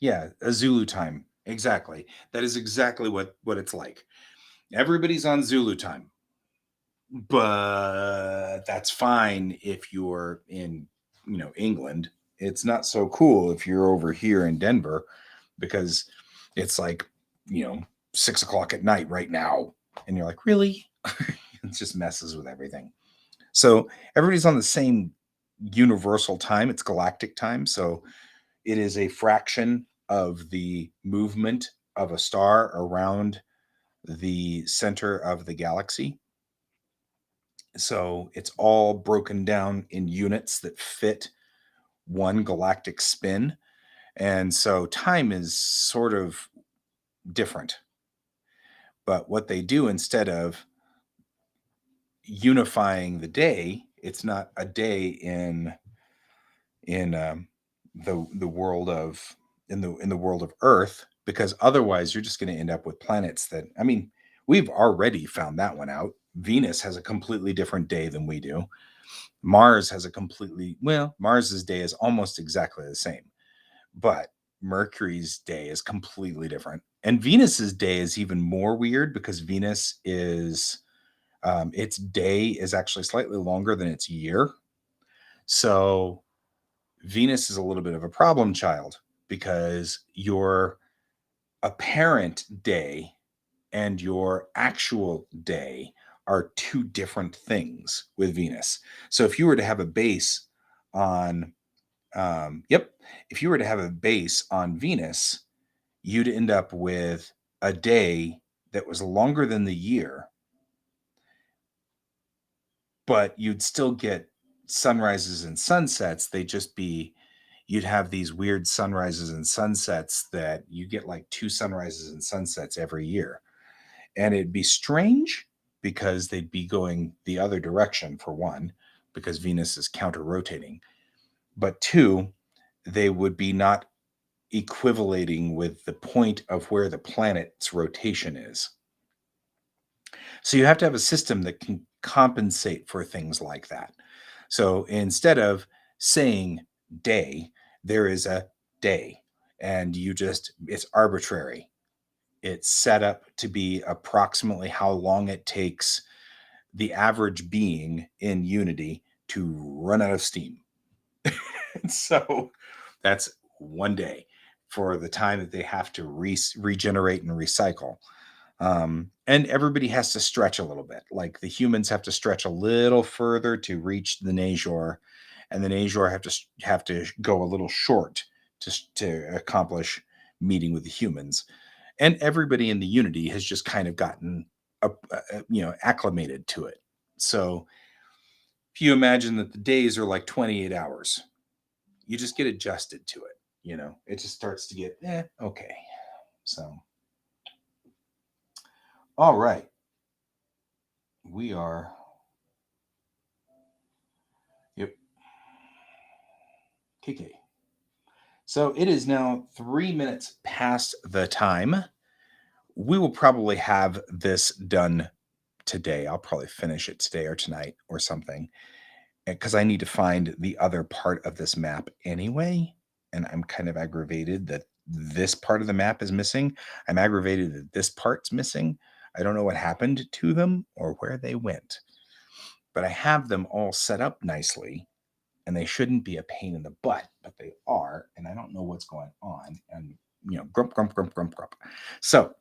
B: a Zulu time. Exactly. That is exactly what it's like. Everybody's on Zulu time. But that's fine if you're in, England. It's not so cool if you're over here in Denver because it's like, 6:00 at night right now. And you're like, really? It just messes with everything. So everybody's on the same universal time. It's galactic time. So it is a fraction of the movement of a star around the center of the galaxy. So it's all broken down in units that fit one galactic spin. And so time is sort of different. But what they do instead of unifying the day, it's not a day in the world of in the world of Earth, because otherwise you're just going to end up with planets that, I mean, we've already found that one out. Venus has a completely different day than we do. Mars has a Mars's day is almost exactly the same, but Mercury's day is completely different. And Venus's day is even more weird because Venus is, its day is actually slightly longer than its year. So Venus is a little bit of a problem child because your apparent day and your actual day are two different things with Venus. So if you were to have a base on, yep, if you were to have a base on Venus, you'd end up with a day that was longer than the year, but you'd still get sunrises and sunsets. They'd just be, you'd have these weird sunrises and sunsets that you get like two sunrises and sunsets every year. And it'd be strange because they'd be going the other direction, for one, because Venus is counter rotating. But two, they would be not equivalating with the point of where the planet's rotation is. So you have to have a system that can compensate for things like that. So instead of saying day, there is a day, and it's arbitrary. It's set up to be approximately how long it takes the average being in Unity to run out of steam. So that's one day for the time that they have to regenerate and recycle. And everybody has to stretch a little bit. Like the humans have to stretch a little further to reach the Najor, and the Najor have to go a little short to accomplish meeting with the humans. And everybody in the Unity has just kind of gotten acclimated to it. So if you imagine that the days are like 28 hours, you just get adjusted to it. It just starts to get okay. So all right. We are. Yep. KK. So it is now 3 minutes past the time. We will probably have this done today. I'll probably finish it today or tonight or something, because I need to find the other part of this map anyway. And I'm kind of aggravated that this part of the map is missing. I'm aggravated that this part's missing. I don't know what happened to them or where they went, but I have them all set up nicely, and they shouldn't be a pain in the butt, but they are. And I don't know what's going on. And, grump, grump, grump, grump, grump. So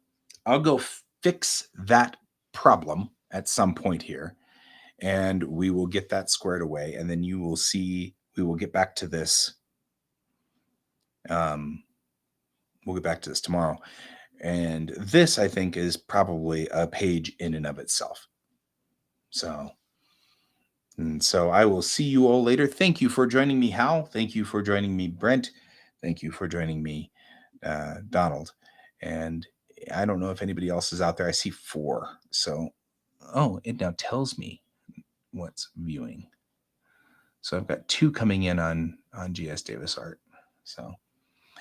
B: I'll go fix that problem at some point here, and we will get that squared away. And then you will see, we will get back to this. We'll get back to this tomorrow. And this, I think, is probably a page in and of itself. So I will see you all later. Thank you for joining me, Hal. Thank you for joining me, Brent. Thank you for joining me, Donald. And I don't know if anybody else is out there. I see 4. So, it now tells me what's viewing. So I've got 2 coming in on GS Davis Art. So,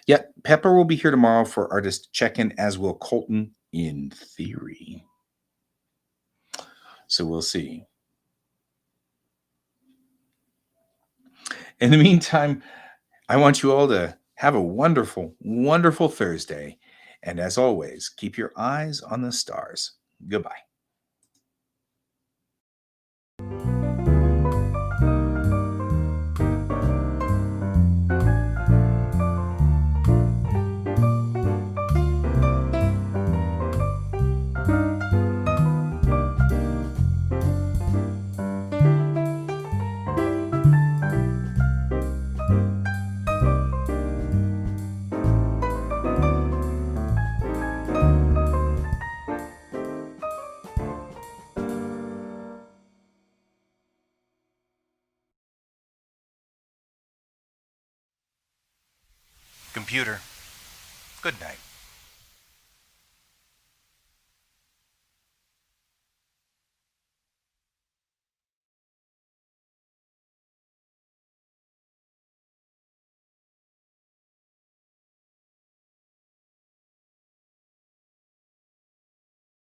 B: yeah, Pepper will be here tomorrow for artist check-in, as will Colton, in theory. So we'll see. In the meantime, I want you all to have a wonderful, wonderful Thursday. And as always, keep your eyes on the stars. Goodbye. Computer, good night.